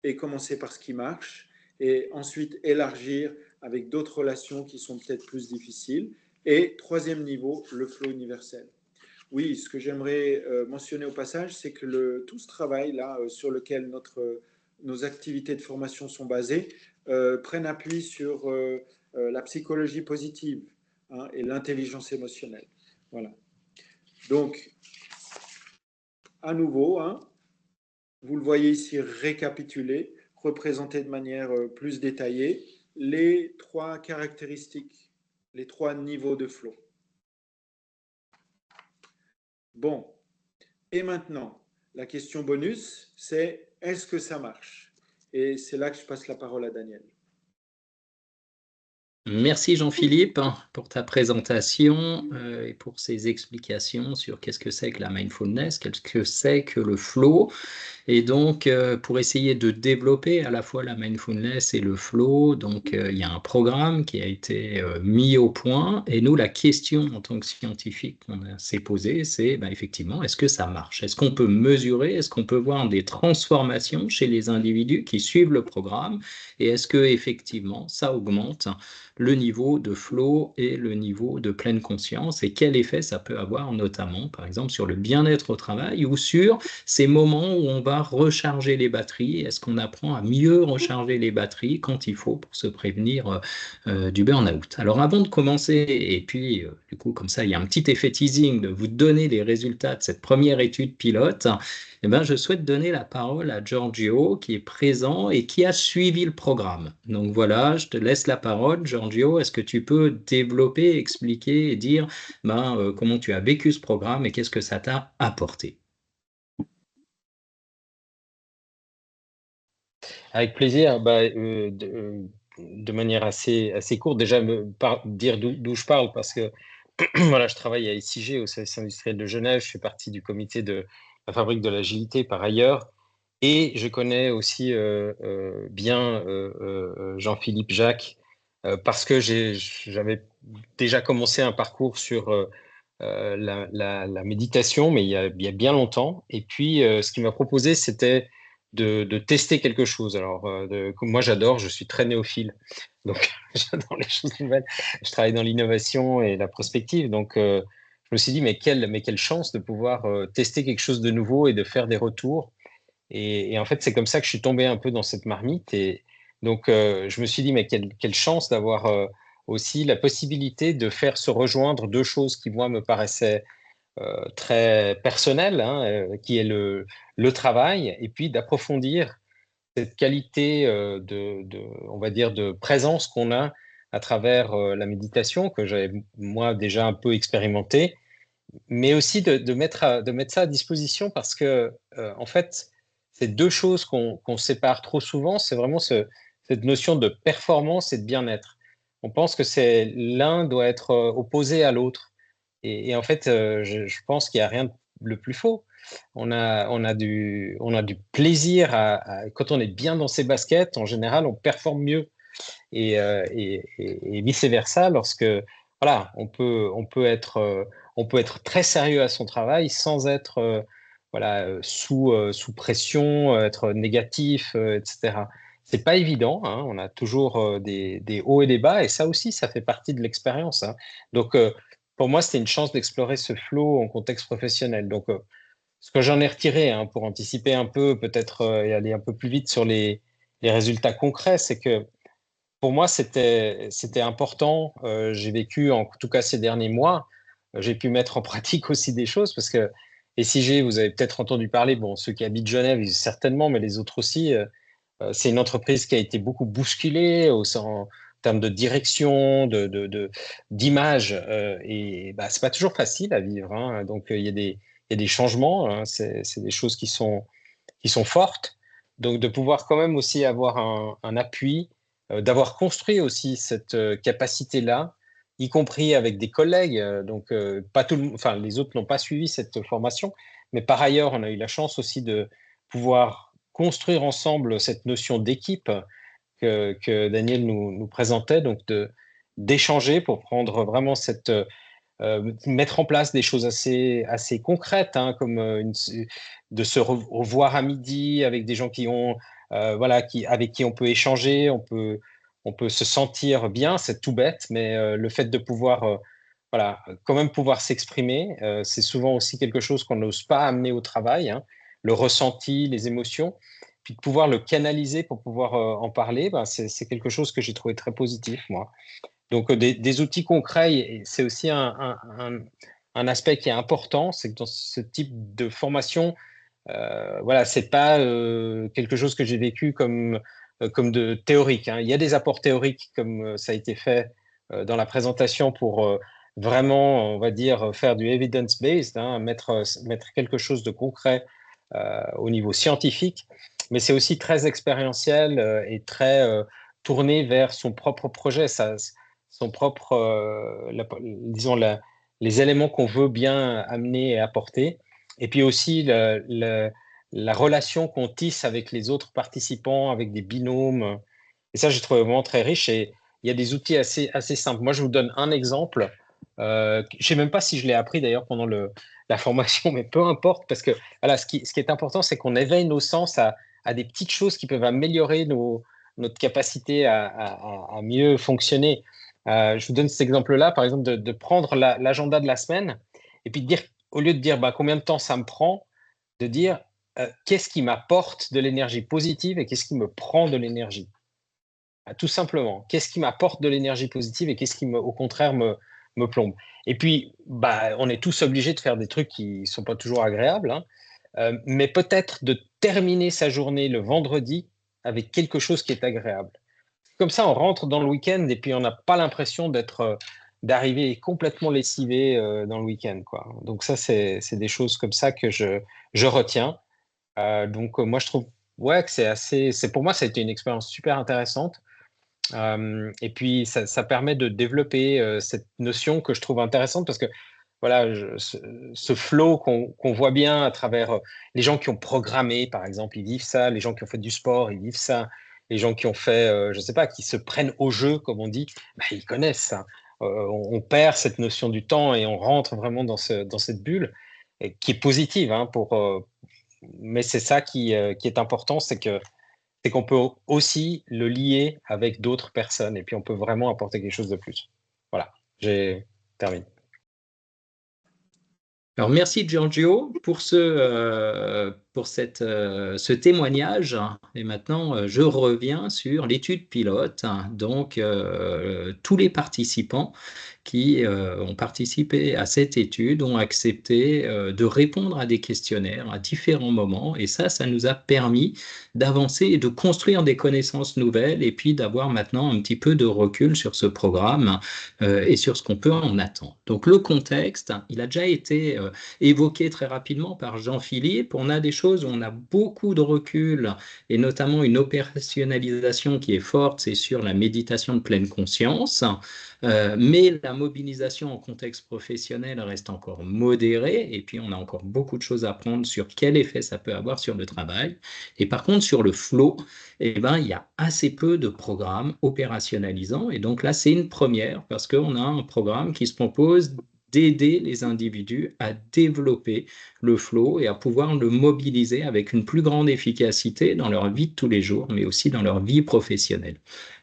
et commencer par ce qui marche. Et ensuite élargir avec d'autres relations qui sont peut-être plus difficiles. Et troisième niveau, le flow universel. Oui, ce que j'aimerais mentionner au passage, c'est que tout ce travail-là sur lequel nos activités de formation sont basées prennent appui sur la psychologie positive, hein, et l'intelligence émotionnelle. Voilà. Donc, à nouveau, hein, vous le voyez ici récapitulé, représenté de manière plus détaillée, les 3 caractéristiques, les 3 niveaux de flow. Bon, et maintenant, la question bonus, c'est est-ce que ça marche? Et c'est là que je passe la parole à Daniel. Merci Jean-Philippe pour ta présentation et pour ces explications sur qu'est-ce que c'est que la mindfulness, qu'est-ce que c'est que le flow. Et donc, pour essayer de développer à la fois la mindfulness et le flow, donc il y a un programme qui a été mis au point. Et nous, la question en tant que scientifique qu'on s'est posée, c'est effectivement, est-ce que ça marche? Est-ce qu'on peut mesurer? Est-ce qu'on peut voir des transformations chez les individus qui suivent le programme? Et est-ce que effectivement, ça augmente le niveau de flow et le niveau de pleine conscience? Et quel effet ça peut avoir notamment, par exemple, sur le bien-être au travail ou sur ces moments où on va recharger les batteries? Est-ce qu'on apprend à mieux recharger les batteries quand il faut pour se prévenir du burn-out? Alors avant de commencer, et puis du coup comme ça il y a un petit effet teasing de vous donner les résultats de cette première étude pilote, je souhaite donner la parole à Giorgio qui est présent et qui a suivi le programme. Donc voilà, je te laisse la parole Giorgio. Est-ce que tu peux développer, expliquer et dire comment tu as vécu ce programme et qu'est-ce que ça t'a apporté? Avec plaisir, de manière assez courte, déjà dire d'où je parle, parce que voilà, je travaille à SIG, au service industriel de Genève, je fais partie du comité de la fabrique de l'agilité par ailleurs, et je connais aussi bien Jean-Philippe Jacques, parce que j'avais déjà commencé un parcours sur la méditation, mais il y a bien longtemps, et puis ce qu'il m'a proposé, c'était de tester quelque chose. Alors, moi, je suis très néophile, donc j'adore les choses nouvelles. Je travaille dans l'innovation et la prospective, donc je me suis dit, mais quelle chance de pouvoir tester quelque chose de nouveau et de faire des retours. Et en fait, c'est comme ça que je suis tombé un peu dans cette marmite. Et donc, je me suis dit, mais quelle chance d'avoir aussi la possibilité de faire se rejoindre 2 choses qui, moi, me paraissaient très personnel, hein, qui est le travail, et puis d'approfondir cette qualité on va dire, de présence qu'on a à travers la méditation, que j'avais moi déjà un peu expérimenté, mais aussi de mettre ça à disposition parce que, en fait, c'est 2 choses qu'on sépare trop souvent, c'est vraiment cette notion de performance et de bien-être. On pense que l'un doit être opposé à l'autre. Et en fait, je pense qu'il n'y a rien de le plus faux. On a du plaisir quand on est bien dans ses baskets, en général, on performe mieux. Et vice-versa, lorsque, voilà, on peut être très sérieux à son travail sans être sous pression, être négatif, etc. C'est pas évident, hein, on a toujours des hauts et des bas, et ça aussi, ça fait partie de l'expérience, hein. Donc, pour moi, c'était une chance d'explorer ce flow en contexte professionnel. Donc, ce que j'en ai retiré, hein, pour anticiper un peu, peut-être et aller un peu plus vite sur les résultats concrets, c'est que pour moi, c'était important. J'ai vécu, en tout cas ces derniers mois, j'ai pu mettre en pratique aussi des choses parce que SIG, vous avez peut-être entendu parler, bon, ceux qui habitent Genève, certainement, mais les autres aussi. C'est une entreprise qui a été beaucoup bousculée en termes de direction, d'image, et c'est pas toujours facile à vivre, hein. Donc il y a des changements, hein. C'est des choses qui sont fortes. Donc de pouvoir quand même aussi avoir un appui, d'avoir construit aussi cette capacité-là, y compris avec des collègues. Donc pas les autres n'ont pas suivi cette formation, mais par ailleurs, on a eu la chance aussi de pouvoir construire ensemble cette notion d'équipe que Daniel nous présentait, donc d'échanger pour prendre vraiment mettre en place des choses assez concrètes, hein, comme de se revoir à midi avec des gens avec qui on peut échanger, on peut se sentir bien, c'est tout bête, mais le fait de pouvoir quand même pouvoir s'exprimer, c'est souvent aussi quelque chose qu'on n'ose pas amener au travail, hein, le ressenti, les émotions, puis de pouvoir le canaliser pour pouvoir en parler, c'est quelque chose que j'ai trouvé très positif, moi. Donc, des outils concrets, c'est aussi un aspect qui est important, c'est que dans ce type de formation, c'est pas quelque chose que j'ai vécu comme de théorique, hein. Il y a des apports théoriques, comme ça a été fait dans la présentation pour vraiment, on va dire, faire du evidence-based, hein, mettre quelque chose de concret au niveau scientifique, mais c'est aussi très expérientiel et très tourné vers son propre projet, son propre, disons, les éléments qu'on veut bien amener et apporter. Et puis aussi la relation qu'on tisse avec les autres participants, avec des binômes. Et ça, j'ai trouvé vraiment très riche. Et il y a des outils assez simples. Moi, je vous donne un exemple. Je ne sais même pas si je l'ai appris d'ailleurs pendant la formation, mais peu importe, parce que voilà, ce qui est important, c'est qu'on éveille nos sens à des petites choses qui peuvent améliorer notre capacité à mieux fonctionner. Je vous donne cet exemple-là, par exemple, de prendre l'agenda de la semaine et puis de dire, au lieu de dire combien de temps ça me prend, de dire qu'est-ce qui m'apporte de l'énergie positive et qu'est-ce qui me prend de l'énergie. Tout simplement, qu'est-ce qui m'apporte de l'énergie positive et qu'est-ce qui, au contraire, me plombe. Et puis, on est tous obligés de faire des trucs qui ne sont pas toujours agréables, hein, mais peut-être de terminer sa journée le vendredi avec quelque chose qui est agréable. Comme ça, on rentre dans le week-end et puis on n'a pas l'impression d'arriver complètement lessivé dans le week-end, quoi. Donc ça, c'est des choses comme ça que je retiens. Donc moi, je trouve que pour moi, ça a été une expérience super intéressante. Et puis, ça permet de développer cette notion que je trouve intéressante parce que voilà, ce flow qu'on voit bien à travers les gens qui ont programmé, par exemple, ils vivent ça, les gens qui ont fait du sport, ils vivent ça, les gens qui ont fait, je ne sais pas, qui se prennent au jeu, comme on dit, ils connaissent ça. On perd cette notion du temps et on rentre vraiment dans cette bulle qui est positive, hein, mais c'est ça qui est important, c'est qu'on peut aussi le lier avec d'autres personnes et puis on peut vraiment apporter quelque chose de plus. Voilà, j'ai terminé. Alors, merci Giorgio pour ce témoignage. Et maintenant, je reviens sur l'étude pilote. Donc, tous les participants qui ont participé à cette étude ont accepté de répondre à des questionnaires à différents moments. Et ça nous a permis d'avancer et de construire des connaissances nouvelles et puis d'avoir maintenant un petit peu de recul sur ce programme et sur ce qu'on peut en attendre. Donc, le contexte, il a déjà été évoqué très rapidement par Jean-Philippe. On a des choses où on a beaucoup de recul et notamment une opérationnalisation qui est forte, c'est sur la méditation de pleine conscience. Mais la mobilisation en contexte professionnel reste encore modérée et puis on a encore beaucoup de choses à apprendre sur quel effet ça peut avoir sur le travail. Et par contre, sur le flow, il y a assez peu de programmes opérationnalisants et donc là, c'est une première parce qu'on a un programme qui se propose d'aider les individus à développer le flow et à pouvoir le mobiliser avec une plus grande efficacité dans leur vie de tous les jours, mais aussi dans leur vie professionnelle.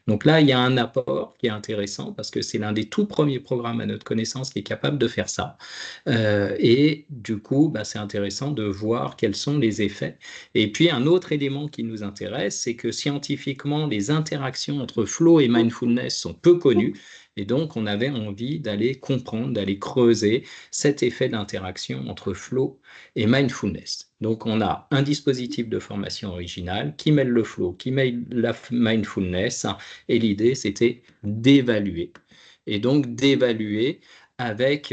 Donc là, il y a un apport qui est intéressant parce que c'est l'un des tout premiers programmes à notre connaissance qui est capable de faire ça. Et du coup, c'est intéressant de voir quels sont les effets. Et puis, un autre élément qui nous intéresse, c'est que scientifiquement, les interactions entre flow et mindfulness sont peu connues. Et donc, on avait envie d'aller comprendre, d'aller creuser cet effet d'interaction entre flow et mindfulness. Donc, on a un dispositif de formation original qui mêle le flow, qui mêle la mindfulness. Et l'idée, c'était d'évaluer. Et donc, d'évaluer avec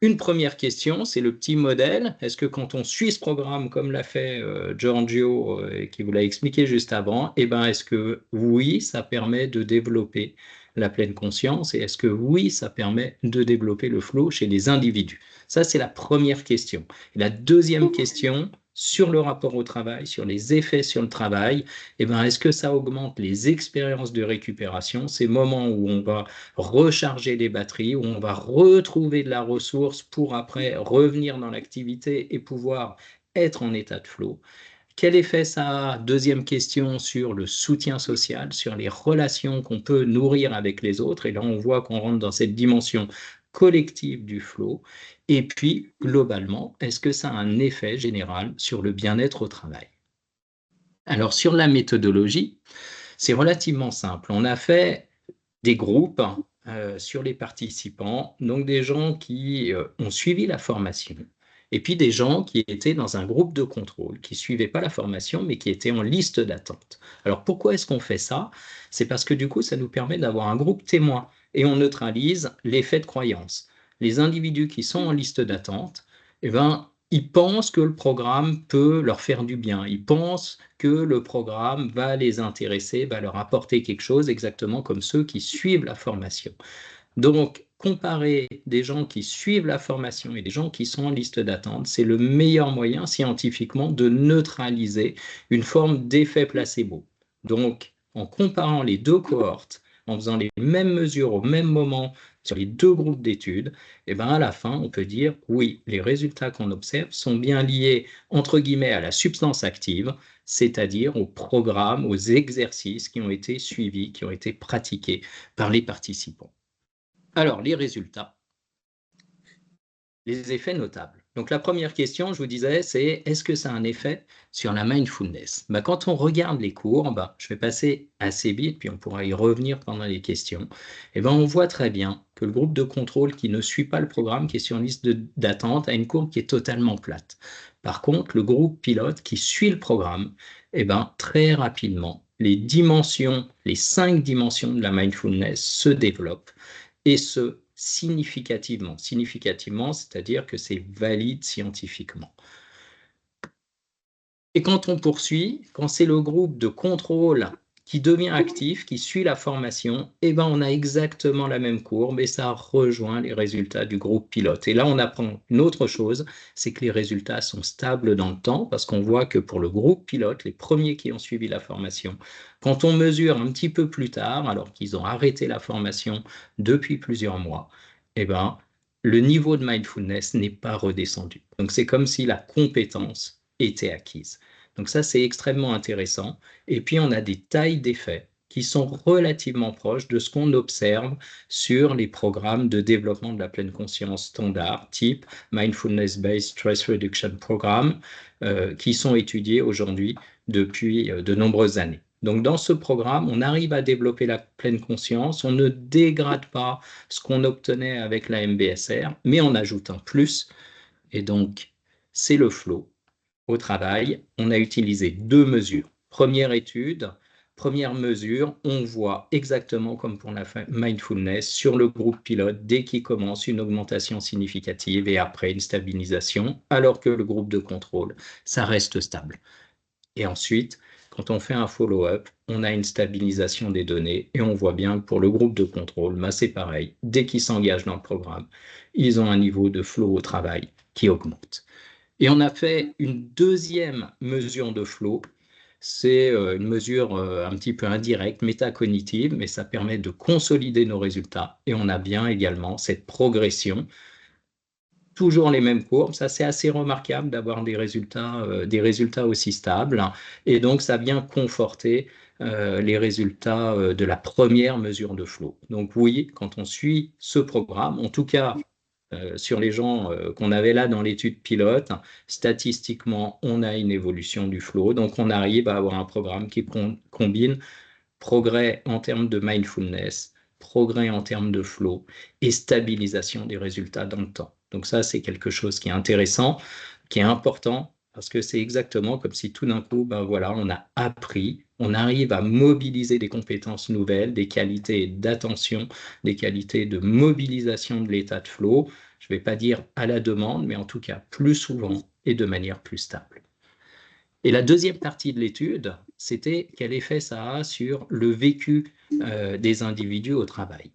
une première question, c'est le petit modèle. Est-ce que quand on suit ce programme, comme l'a fait Giorgio, et qui vous l'a expliqué juste avant, est-ce que oui, ça permet de développer la pleine conscience et est-ce que oui, ça permet de développer le flow chez les individus? Ça, c'est la première question. Et la deuxième question, sur le rapport au travail, sur les effets sur le travail, eh ben, est-ce que ça augmente les expériences de récupération, ces moments où on va recharger les batteries, où on va retrouver de la ressource pour après revenir dans l'activité et pouvoir être en état de flow. Quel effet ça a? Deuxième question sur le soutien social, sur les relations qu'on peut nourrir avec les autres. Et là, on voit qu'on rentre dans cette dimension collective du flow. Et puis, globalement, est-ce que ça a un effet général sur le bien-être au travail? Alors, sur la méthodologie, c'est relativement simple. On a fait des groupes sur les participants, donc des gens qui ont suivi la formation, et puis des gens qui étaient dans un groupe de contrôle, qui ne suivaient pas la formation, mais qui étaient en liste d'attente. Alors pourquoi est-ce qu'on fait ça? C'est parce que du coup, ça nous permet d'avoir un groupe témoin, et on neutralise l'effet de croyance. Les individus qui sont en liste d'attente, eh ben, ils pensent que le programme peut leur faire du bien, ils pensent que le programme va les intéresser, va leur apporter quelque chose, exactement comme ceux qui suivent la formation. Donc, comparer des gens qui suivent la formation et des gens qui sont en liste d'attente, c'est le meilleur moyen scientifiquement de neutraliser une forme d'effet placebo. Donc, en comparant les deux cohortes, en faisant les mêmes mesures au même moment sur les deux groupes d'études, et ben à la fin, on peut dire oui, les résultats qu'on observe sont bien liés, entre guillemets, à la substance active, c'est-à-dire au programme, aux exercices qui ont été suivis, qui ont été pratiqués par les participants. Alors, les résultats, les effets notables. Donc, la première question, je vous disais, c'est est-ce que ça a un effet sur la mindfulness? Quand on regarde les courbes, je vais passer assez vite, puis on pourra y revenir pendant les questions. On voit très bien que le groupe de contrôle qui ne suit pas le programme, qui est sur une liste d'attente, a une courbe qui est totalement plate. Par contre, le groupe pilote qui suit le programme, très rapidement, les dimensions, les 5 dimensions de la mindfulness se développent, et ce, significativement. Significativement, c'est-à-dire que c'est valide scientifiquement. Et quand on poursuit, quand c'est le groupe de contrôle qui devient actif, qui suit la formation, on a exactement la même courbe et ça rejoint les résultats du groupe pilote. Et là, on apprend une autre chose, c'est que les résultats sont stables dans le temps parce qu'on voit que pour le groupe pilote, les premiers qui ont suivi la formation, quand on mesure un petit peu plus tard, alors qu'ils ont arrêté la formation depuis plusieurs mois, le niveau de mindfulness n'est pas redescendu. Donc, c'est comme si la compétence était acquise. Donc ça, c'est extrêmement intéressant. Et puis, on a des tailles d'effets qui sont relativement proches de ce qu'on observe sur les programmes de développement de la pleine conscience standard, type Mindfulness-Based Stress Reduction Program, qui sont étudiés aujourd'hui depuis de nombreuses années. Donc, dans ce programme, on arrive à développer la pleine conscience, on ne dégrade pas ce qu'on obtenait avec la MBSR, mais en ajoutant plus. Et donc, c'est le flow. Au travail, on a utilisé 2 mesures. Première étude, première mesure, on voit exactement comme pour la mindfulness sur le groupe pilote, dès qu'il commence une augmentation significative et après une stabilisation, alors que le groupe de contrôle, ça reste stable. Et ensuite, quand on fait un follow-up, on a une stabilisation des données et on voit bien que pour le groupe de contrôle, c'est pareil. Dès qu'ils s'engagent dans le programme, ils ont un niveau de flow au travail qui augmente. Et on a fait une deuxième mesure de flow. C'est une mesure un petit peu indirecte, métacognitive, mais ça permet de consolider nos résultats. Et on a bien également cette progression. Toujours les mêmes courbes, ça c'est assez remarquable d'avoir des résultats aussi stables. Et donc ça vient conforter les résultats de la première mesure de flow. Donc oui, quand on suit ce programme, en tout cas sur les gens qu'on avait là dans l'étude pilote, statistiquement, on a une évolution du flow. Donc, on arrive à avoir un programme qui combine progrès en termes de mindfulness, progrès en termes de flow et stabilisation des résultats dans le temps. Donc ça, c'est quelque chose qui est intéressant, qui est important, parce que c'est exactement comme si tout d'un coup, on a appris, on arrive à mobiliser des compétences nouvelles, des qualités d'attention, des qualités de mobilisation de l'état de flow. Je ne vais pas dire à la demande, mais en tout cas plus souvent et de manière plus stable. Et la deuxième partie de l'étude, c'était quel effet ça a sur le vécu des individus au travail.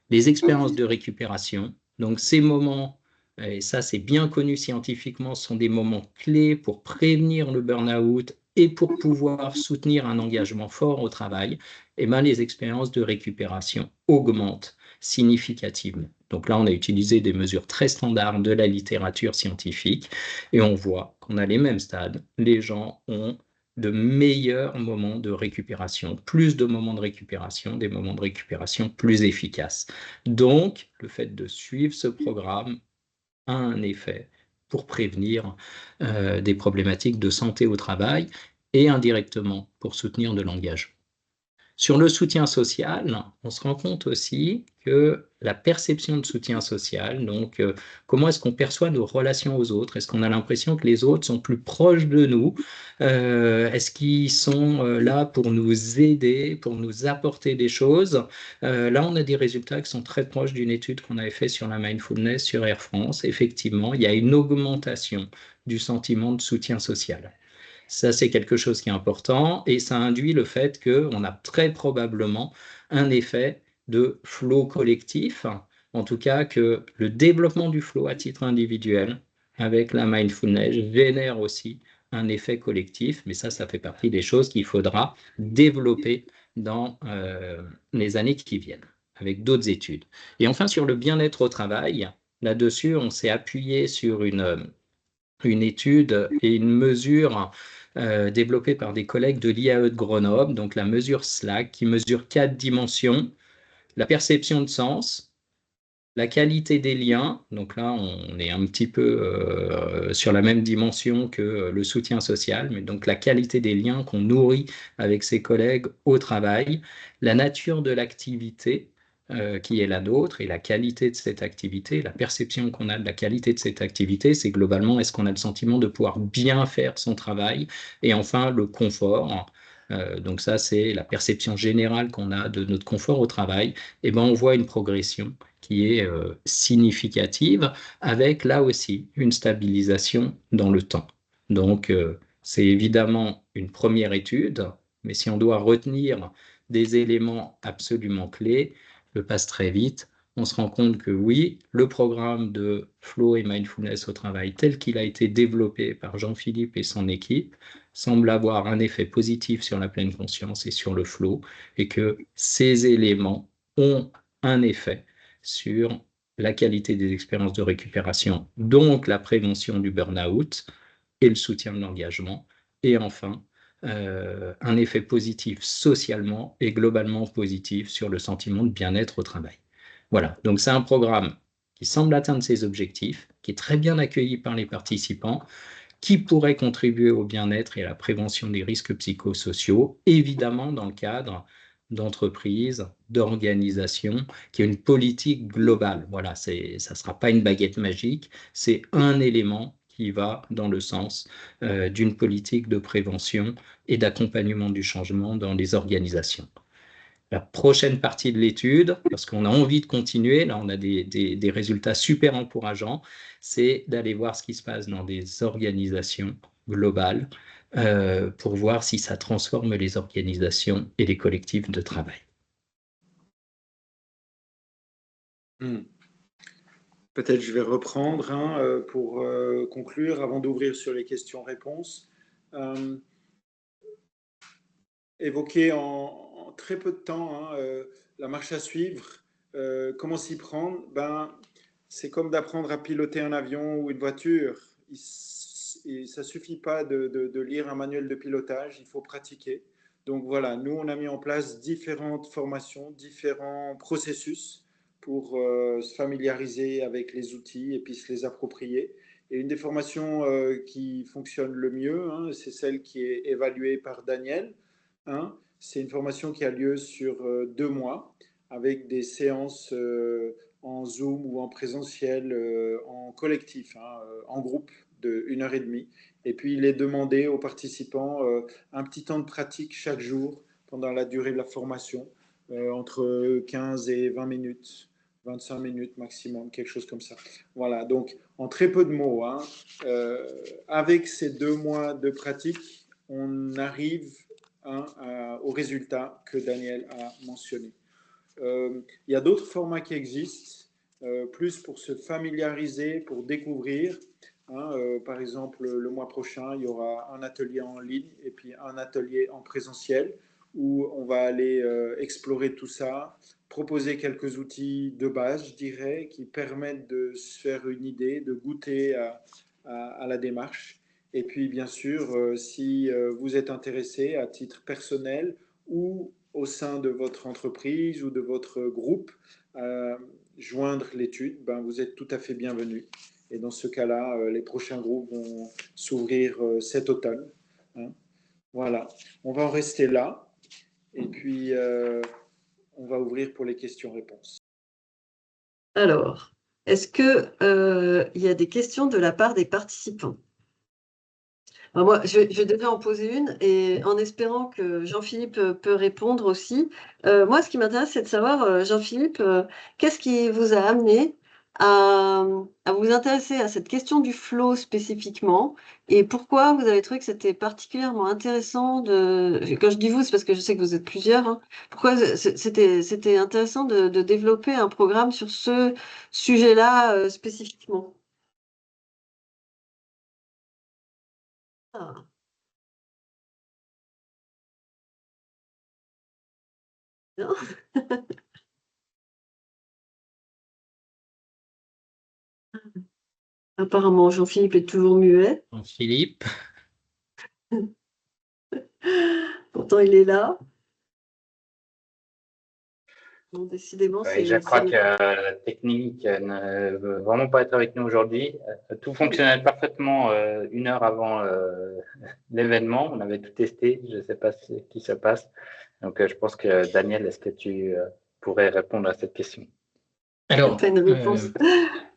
Les expériences de récupération, donc ces moments et ça c'est bien connu scientifiquement, sont des moments clés pour prévenir le burn-out et pour pouvoir soutenir un engagement fort au travail, et ben, les expériences de récupération augmentent significativement. Donc là, on a utilisé des mesures très standards de la littérature scientifique et on voit qu'on a les mêmes stades. Les gens ont de meilleurs moments de récupération, plus de moments de récupération, des moments de récupération plus efficaces. Donc, le fait de suivre ce programme a un effet pour prévenir des problématiques de santé au travail et indirectement pour soutenir de l'engagement. Sur le soutien social, on se rend compte aussi que la perception de soutien social, donc comment est-ce qu'on perçoit nos relations aux autres? Est-ce qu'on a l'impression que les autres sont plus proches de nous? Est-ce qu'ils sont là pour nous aider, pour nous apporter des choses? Là, on a des résultats qui sont très proches d'une étude qu'on avait faite sur la mindfulness sur Air France. Effectivement, il y a une augmentation du sentiment de soutien social. Ça, c'est quelque chose qui est important et ça induit le fait qu'on a très probablement un effet de flow collectif, en tout cas que le développement du flow à titre individuel avec la mindfulness génère aussi un effet collectif, mais ça fait partie des choses qu'il faudra développer dans les années qui viennent, avec d'autres études. Et enfin, sur le bien-être au travail, là-dessus, on s'est appuyé sur une étude et une mesure développée par des collègues de l'IAE de Grenoble, donc la mesure SLAC, qui mesure 4 dimensions: la perception de sens, la qualité des liens, donc là on est un petit peu sur la même dimension que le soutien social, mais donc la qualité des liens qu'on nourrit avec ses collègues au travail, la nature de l'activité qui est la nôtre et la qualité de cette activité, la perception qu'on a de la qualité de cette activité, c'est globalement est-ce qu'on a le sentiment de pouvoir bien faire son travail, et enfin le confort. Donc ça c'est la perception générale qu'on a de notre confort au travail. Et ben on voit une progression qui est significative, avec là aussi une stabilisation dans le temps. Donc, c'est évidemment une première étude, mais si on doit retenir des éléments absolument clés, je passe très vite, on se rend compte que oui, le programme de Flow et Mindfulness au travail, tel qu'il a été développé par Jean-Philippe et son équipe, semble avoir un effet positif sur la pleine conscience et sur le flow, et que ces éléments ont un effet sur la qualité des expériences de récupération, donc la prévention du burn-out et le soutien de l'engagement, et enfin un effet positif socialement et globalement positif sur le sentiment de bien-être au travail. Voilà, donc c'est un programme qui semble atteindre ses objectifs, qui est très bien accueilli par les participants, qui pourrait contribuer au bien-être et à la prévention des risques psychosociaux, évidemment dans le cadre d'entreprises, d'organisations, qui a une politique globale. Voilà, ça ne sera pas une baguette magique, c'est un élément qui va dans le sens d'une politique de prévention et d'accompagnement du changement dans les organisations. La prochaine partie de l'étude, parce qu'on a envie de continuer, là on a des résultats super encourageants, c'est d'aller voir ce qui se passe dans des organisations globales pour voir si ça transforme les organisations et les collectifs de travail. Peut-être je vais reprendre pour conclure avant d'ouvrir sur les questions-réponses. Évoquer en très peu de temps la marche à suivre, comment s'y prendre, c'est comme d'apprendre à piloter un avion ou une voiture. Ça ne suffit pas de lire un manuel de pilotage, il faut pratiquer. Donc voilà, nous on a mis en place différentes formations, différents processus pour se familiariser avec les outils et puis se les approprier. Et une des formations qui fonctionne le mieux, c'est celle qui est évaluée par Daniel. C'est une formation qui a lieu sur 2 mois avec des séances en Zoom ou en présentiel, en collectif, en groupe de 1h30. Et puis, il est demandé aux participants un petit temps de pratique chaque jour pendant la durée de la formation, entre 15 et 20 minutes, 25 minutes maximum, quelque chose comme ça. Voilà, donc en très peu de mots, avec ces 2 mois de pratique, on arrive au résultat que Daniel a mentionné. Il y a d'autres formats qui existent. plus pour se familiariser, pour découvrir. Hein, par exemple, le mois prochain, il y aura un atelier en ligne et puis un atelier en présentiel où on va aller explorer tout ça, proposer quelques outils de base, je dirais, qui permettent de se faire une idée, de goûter à la démarche. Et puis, bien sûr, si vous êtes intéressé à titre personnel ou au sein de votre entreprise ou de votre groupe, joindre l'étude, ben, vous êtes tout à fait bienvenu. Et dans ce cas-là, les prochains groupes vont s'ouvrir cet automne. Hein. Voilà, on va en rester là. Et puis, on va ouvrir pour les questions-réponses. Alors, est-ce que il y a des questions de la part des participants? Alors moi, je devais en poser une et en espérant que Jean-Philippe peut répondre aussi. Moi, ce qui m'intéresse, c'est de savoir, Jean-Philippe, qu'est-ce qui vous a amené à, à vous intéresser à cette question du flow spécifiquement et pourquoi vous avez trouvé que c'était particulièrement intéressant de... Quand je dis vous, c'est parce que je sais que vous êtes plusieurs. Hein. Pourquoi c'était intéressant de développer un programme sur ce sujet-là spécifiquement? Ah. Non. Apparemment, Jean-Philippe est toujours muet. Philippe, Pourtant, il est là. Bon, décidément, Oui, je crois que la technique ne veut vraiment pas être avec nous aujourd'hui. Tout fonctionnait parfaitement 1 heure avant l'événement. On avait tout testé. Je ne sais pas ce qui se passe. Donc, je pense que Daniel, est-ce que tu pourrais répondre à cette question? alors, pas une réponse.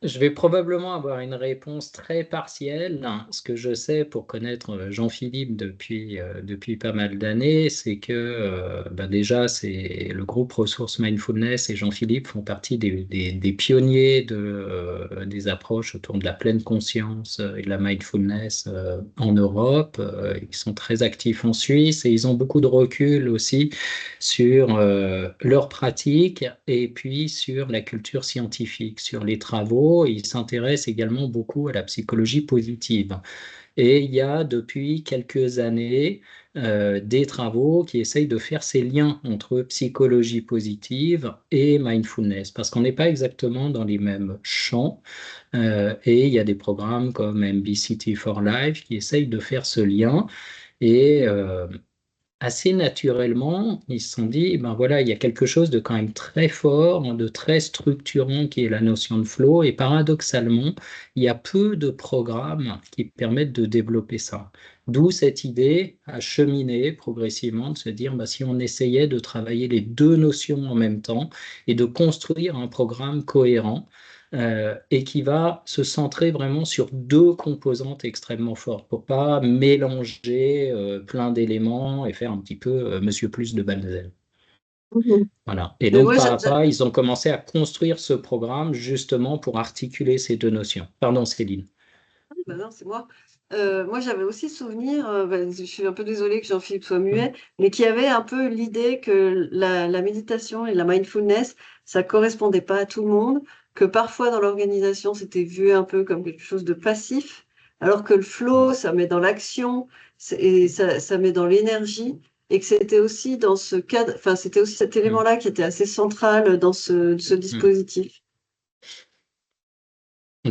je vais probablement avoir une réponse très partielle. Ce que je sais pour connaître Jean-Philippe depuis pas mal d'années, c'est que déjà, c'est le groupe Ressources Mindfulness et Jean-Philippe font partie des pionniers des approches autour de la pleine conscience et de la mindfulness en Europe. Ils sont très actifs en Suisse et ils ont beaucoup de recul aussi sur leurs pratiques et puis sur la culture scientifique, sur les travaux. Ils s'intéressent également beaucoup à la psychologie positive. Et il y a depuis quelques années des travaux qui essayent de faire ces liens entre psychologie positive et mindfulness, parce qu'on n'est pas exactement dans les mêmes champs. Et il y a des programmes comme MBCT for Life qui essayent de faire ce lien. Et assez naturellement, ils se sont dit, ben voilà, il y a quelque chose de quand même très fort, de très structurant qui est la notion de flow. Et paradoxalement, il y a peu de programmes qui permettent de développer ça. D'où cette idée à cheminer progressivement, de se dire, ben, si on essayait de travailler les deux notions en même temps et de construire un programme cohérent, et qui va se centrer vraiment sur deux composantes extrêmement fortes pour pas mélanger plein d'éléments et faire un petit peu Monsieur Plus de Balzel. Voilà. Et donc, par rapport, ils ont commencé à construire ce programme justement pour articuler ces deux notions. Pardon, Céline. Ben non, c'est moi. Moi, j'avais aussi souvenir, je suis un peu désolée que Jean-Philippe soit muet, mais qu'il y avait un peu l'idée que la méditation et la mindfulness, ça correspondait pas à tout le monde, que parfois dans l'organisation, c'était vu un peu comme quelque chose de passif, alors que le flow, ça met dans l'action et ça met dans l'énergie, et que c'était aussi dans ce cadre, enfin, c'était aussi cet élément-là qui était assez central dans ce dispositif.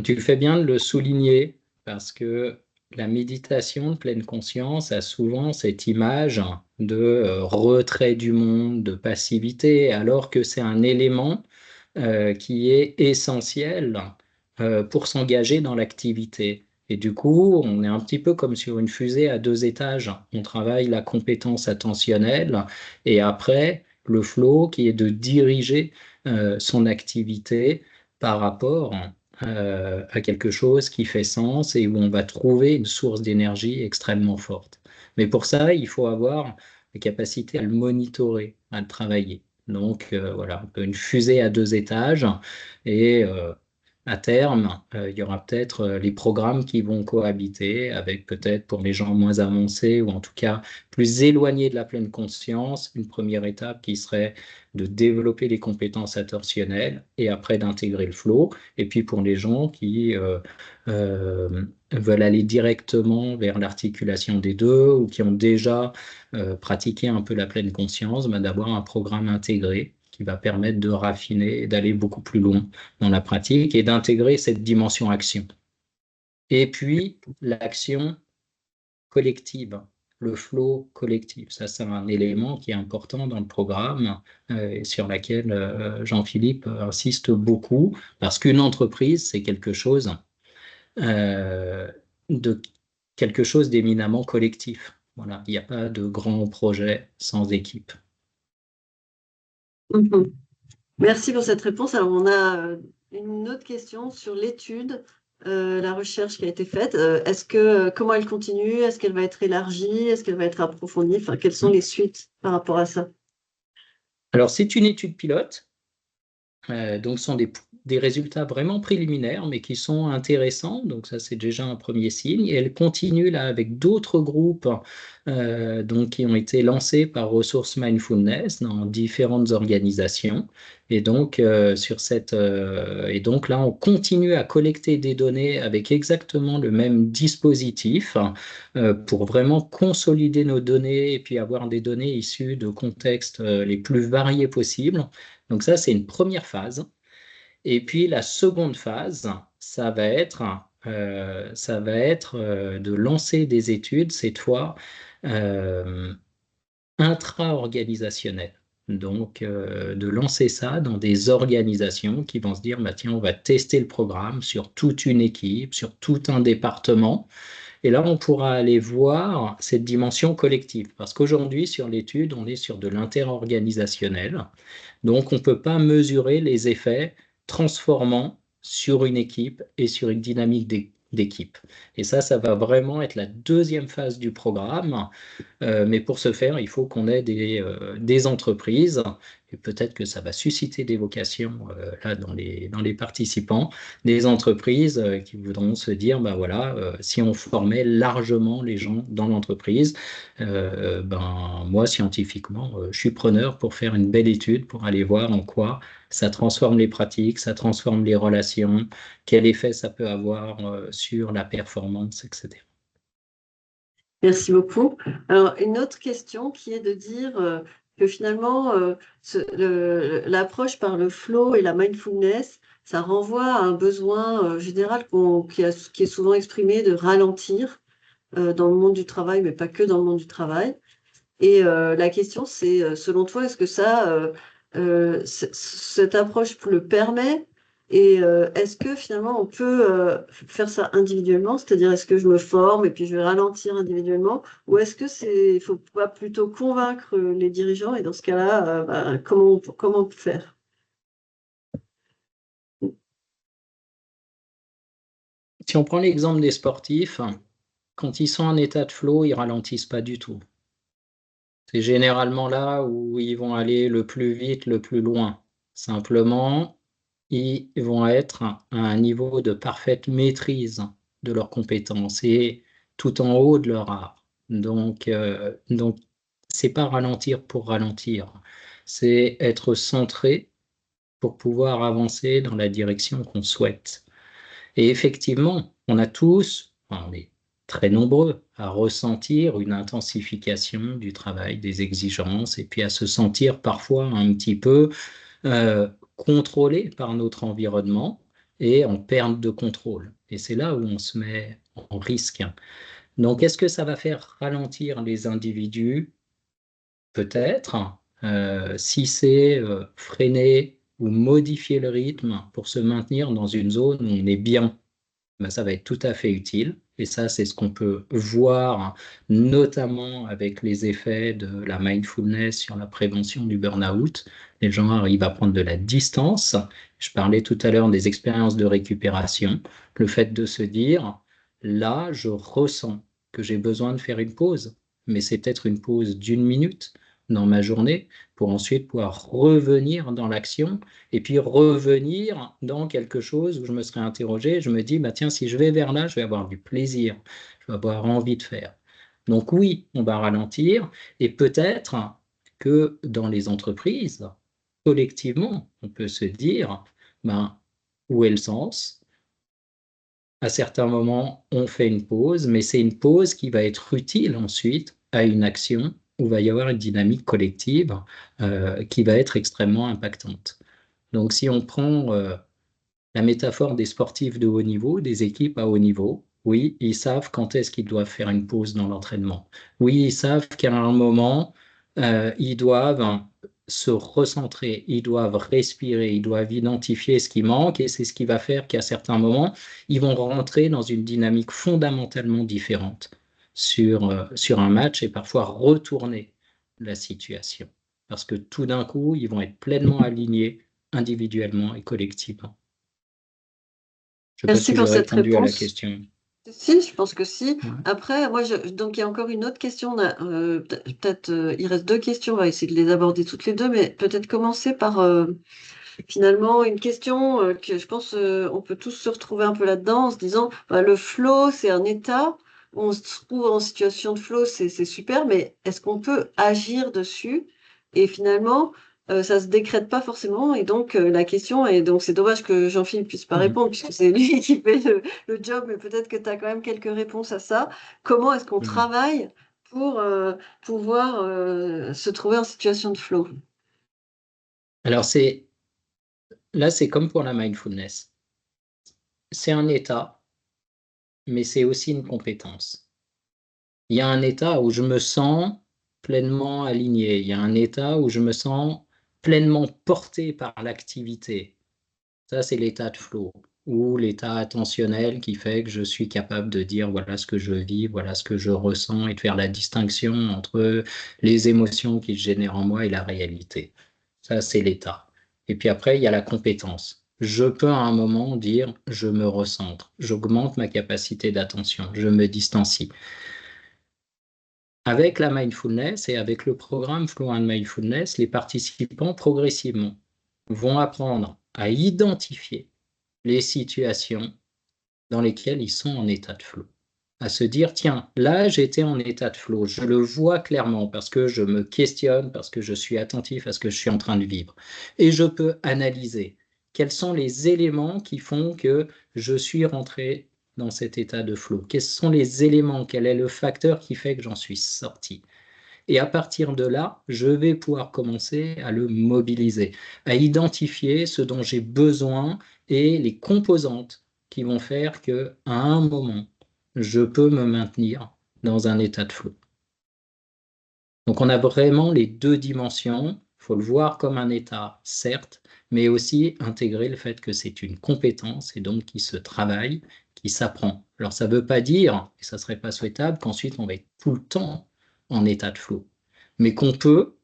Tu fais bien de le souligner parce que la méditation de pleine conscience a souvent cette image de retrait du monde, de passivité, alors que c'est un élément qui est essentiel pour s'engager dans l'activité. Et du coup, on est un petit peu comme sur une fusée à 2 étages. On travaille la compétence attentionnelle et après, le flow qui est de diriger son activité par rapport à quelque chose qui fait sens et où on va trouver une source d'énergie extrêmement forte. Mais pour ça, il faut avoir la capacité à le monitorer, à le travailler. Donc voilà, un peu une fusée à 2 étages et à terme, il y aura peut-être les programmes qui vont cohabiter avec peut-être pour les gens moins avancés ou en tout cas plus éloignés de la pleine conscience, une première étape qui serait de développer les compétences attentionnelles et après d'intégrer le flow. Et puis pour les gens qui veulent aller directement vers l'articulation des deux ou qui ont déjà pratiqué un peu la pleine conscience, d'avoir un programme intégré qui va permettre de raffiner et d'aller beaucoup plus loin dans la pratique et d'intégrer cette dimension action. Et puis, l'action collective, le flow collectif. Ça, c'est un élément qui est important dans le programme et sur lequel Jean-Philippe insiste beaucoup, parce qu'une entreprise, c'est quelque chose d'éminemment collectif. Voilà, il n'y a pas de grand projet sans équipe. Merci pour cette réponse. Alors, on a une autre question sur l'étude, la recherche qui a été faite. Comment elle continue? Est-ce qu'elle va être élargie? Est-ce qu'elle va être approfondie? Enfin, quelles sont les suites par rapport à ça? Alors, c'est une étude pilote. Donc, ce sont des résultats vraiment préliminaires, mais qui sont intéressants. Donc, ça, c'est déjà un premier signe. Et elle continue là avec d'autres groupes donc, qui ont été lancés par Ressources Mindfulness dans différentes organisations. Et donc, là, on continue à collecter des données avec exactement le même dispositif pour vraiment consolider nos données et puis avoir des données issues de contextes les plus variés possibles. Donc ça, c'est une première phase. Et puis la seconde phase, ça va être de lancer des études, cette fois intra-organisationnelles. Donc de lancer ça dans des organisations qui vont se dire, tiens, on va tester le programme sur toute une équipe, sur tout un département. Et là, on pourra aller voir cette dimension collective. Parce qu'aujourd'hui, sur l'étude, on est sur de l'interorganisationnel. Donc, on ne peut pas mesurer les effets transformants sur une équipe et sur une dynamique d'équipe. Et ça va vraiment être la deuxième phase du programme. Mais pour ce faire, il faut qu'on ait des entreprises, et peut-être que ça va susciter des vocations là dans les participants, des entreprises qui voudront se dire, voilà, si on formait largement les gens dans l'entreprise, moi, scientifiquement, je suis preneur pour faire une belle étude, pour aller voir en quoi ça transforme les pratiques, ça transforme les relations, quel effet ça peut avoir sur la performance, etc. Merci beaucoup. Alors, une autre question qui est de dire que finalement, l'approche par le flow et la mindfulness, ça renvoie à un besoin général qui est souvent exprimé de ralentir dans le monde du travail, mais pas que dans le monde du travail. Et la question, c'est, selon toi, est-ce que cette approche le permet? Et est-ce que finalement on peut faire ça individuellement, c'est-à-dire est-ce que je me forme et puis je vais ralentir individuellement, ou est-ce que il faut pas plutôt convaincre les dirigeants et dans ce cas-là, comment faire? Si on prend l'exemple des sportifs, quand ils sont en état de flow, ils ralentissent pas du tout. C'est généralement là où ils vont aller le plus vite, le plus loin. Simplement, ils vont être à un niveau de parfaite maîtrise de leurs compétences et tout en haut de leur art. Donc c'est pas ralentir pour ralentir, c'est être centré pour pouvoir avancer dans la direction qu'on souhaite. Et effectivement, on est très nombreux à ressentir une intensification du travail, des exigences, et puis à se sentir parfois un petit peu contrôlé par notre environnement et en perte de contrôle. Et c'est là où on se met en risque. Donc, est-ce que ça va faire ralentir les individus? Peut-être. Si c'est freiner ou modifier le rythme pour se maintenir dans une zone où on est bien, ça va être tout à fait utile. Et ça, c'est ce qu'on peut voir, notamment avec les effets de la mindfulness sur la prévention du burn-out. Les gens arrivent à prendre de la distance. Je parlais tout à l'heure des expériences de récupération. Le fait de se dire, là, je ressens que j'ai besoin de faire une pause, mais c'est peut-être une pause d'1 minute, dans ma journée pour ensuite pouvoir revenir dans l'action et puis revenir dans quelque chose où je me serais interrogé. Je me dis, bah, tiens, si je vais vers là, je vais avoir du plaisir, je vais avoir envie de faire. Donc oui, on va ralentir et peut-être que dans les entreprises, collectivement, on peut se dire, ben, où est le sens? À certains moments, on fait une pause, mais c'est une pause qui va être utile ensuite à une action où va y avoir une dynamique collective qui va être extrêmement impactante. Donc si on prend la métaphore des sportifs de haut niveau, des équipes à haut niveau, oui, ils savent quand est-ce qu'ils doivent faire une pause dans l'entraînement. Oui, ils savent qu'à un moment, ils doivent se recentrer, ils doivent respirer, ils doivent identifier ce qui manque et c'est ce qui va faire qu'à certains moments, ils vont rentrer dans une dynamique fondamentalement différente sur un match et parfois retourner la situation. Parce que tout d'un coup, ils vont être pleinement alignés individuellement et collectivement. Je ne sais pas Merci si pour j'ai cette répondu à la réponse. question. Si, je pense que si. Ouais. Après, moi, donc il y a encore une autre question. Peut-être, il reste deux questions. On va essayer de les aborder toutes les deux, mais peut-être commencer par finalement une question que je pense on peut tous se retrouver un peu là-dedans en se disant, bah, le flow, c'est un état. On se trouve en situation de flow, c'est super, mais est-ce qu'on peut agir dessus? Et finalement, ça se décrète pas forcément. Et donc, la question est, donc c'est dommage que Jean-Philippe puisse pas répondre puisque c'est lui qui fait le job, mais peut-être que tu as quand même quelques réponses à ça. Comment est-ce qu'on travaille pour pouvoir se trouver en situation de flow? Alors, là, c'est comme pour la mindfulness. C'est un état, mais c'est aussi une compétence. Il y a un état où je me sens pleinement aligné. Il y a un état où je me sens pleinement porté par l'activité. Ça, c'est l'état de flow ou l'état attentionnel qui fait que je suis capable de dire voilà ce que je vis, voilà ce que je ressens et de faire la distinction entre les émotions qui se génèrent en moi et la réalité. Ça, c'est l'état. Et puis après, il y a la compétence. Je peux à un moment dire je me recentre, j'augmente ma capacité d'attention, je me distancie. Avec la mindfulness et avec le programme Flow and Mindfulness, les participants progressivement vont apprendre à identifier les situations dans lesquelles ils sont en état de flow. À se dire, tiens, là, j'étais en état de flow, je le vois clairement parce que je me questionne, parce que je suis attentif à ce que je suis en train de vivre. Et je peux analyser quels sont les éléments qui font que je suis rentré dans cet état de flow. Quels sont les éléments, quel est le facteur qui fait que j'en suis sorti? Et à partir de là, je vais pouvoir commencer à le mobiliser, à identifier ce dont j'ai besoin et les composantes qui vont faire qu'à un moment, je peux me maintenir dans un état de flow. Donc on a vraiment les deux dimensions. Il faut le voir comme un état, certes, mais aussi intégrer le fait que c'est une compétence et donc qui se travaille, qui s'apprend. Alors ça ne veut pas dire, et ça ne serait pas souhaitable, qu'ensuite on va être tout le temps en état de flow, mais qu'on peut,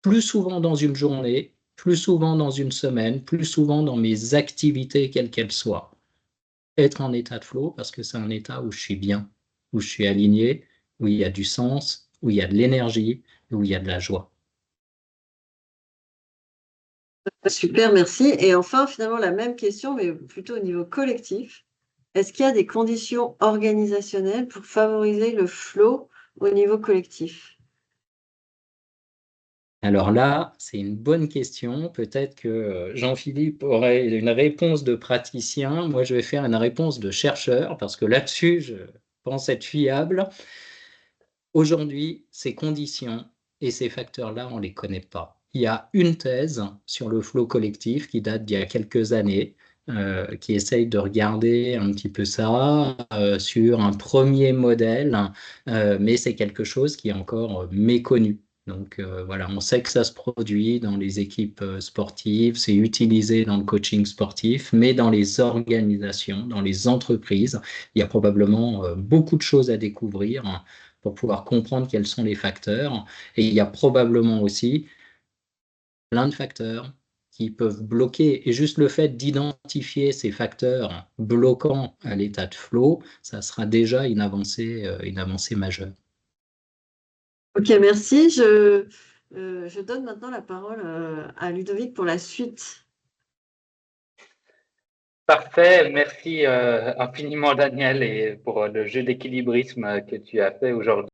plus souvent dans une journée, plus souvent dans une semaine, plus souvent dans mes activités, quelles qu'elles soient, être en état de flow parce que c'est un état où je suis bien, où je suis aligné, où il y a du sens, où il y a de l'énergie, où il y a de la joie. Super, merci. Et enfin, finalement, la même question, mais plutôt au niveau collectif. Est-ce qu'il y a des conditions organisationnelles pour favoriser le flow au niveau collectif? Alors là, c'est une bonne question. Peut-être que Jean-Philippe aurait une réponse de praticien. Moi, je vais faire une réponse de chercheur parce que là-dessus, je pense être fiable. Aujourd'hui, ces conditions et ces facteurs-là, on ne les connaît pas. Il y a une thèse sur le flow collectif qui date d'il y a quelques années, qui essaye de regarder un petit peu ça sur un premier modèle, mais c'est quelque chose qui est encore méconnu. Donc voilà, on sait que ça se produit dans les équipes sportives, c'est utilisé dans le coaching sportif, mais dans les organisations, dans les entreprises, il y a probablement beaucoup de choses à découvrir pour pouvoir comprendre quels sont les facteurs. Et il y a probablement aussi plein de facteurs qui peuvent bloquer. Et juste le fait d'identifier ces facteurs bloquants à l'état de flow, ça sera déjà une avancée majeure. Ok, merci. Je donne maintenant la parole à Ludovic pour la suite. Parfait, merci infiniment Daniel et pour le jeu d'équilibrisme que tu as fait aujourd'hui.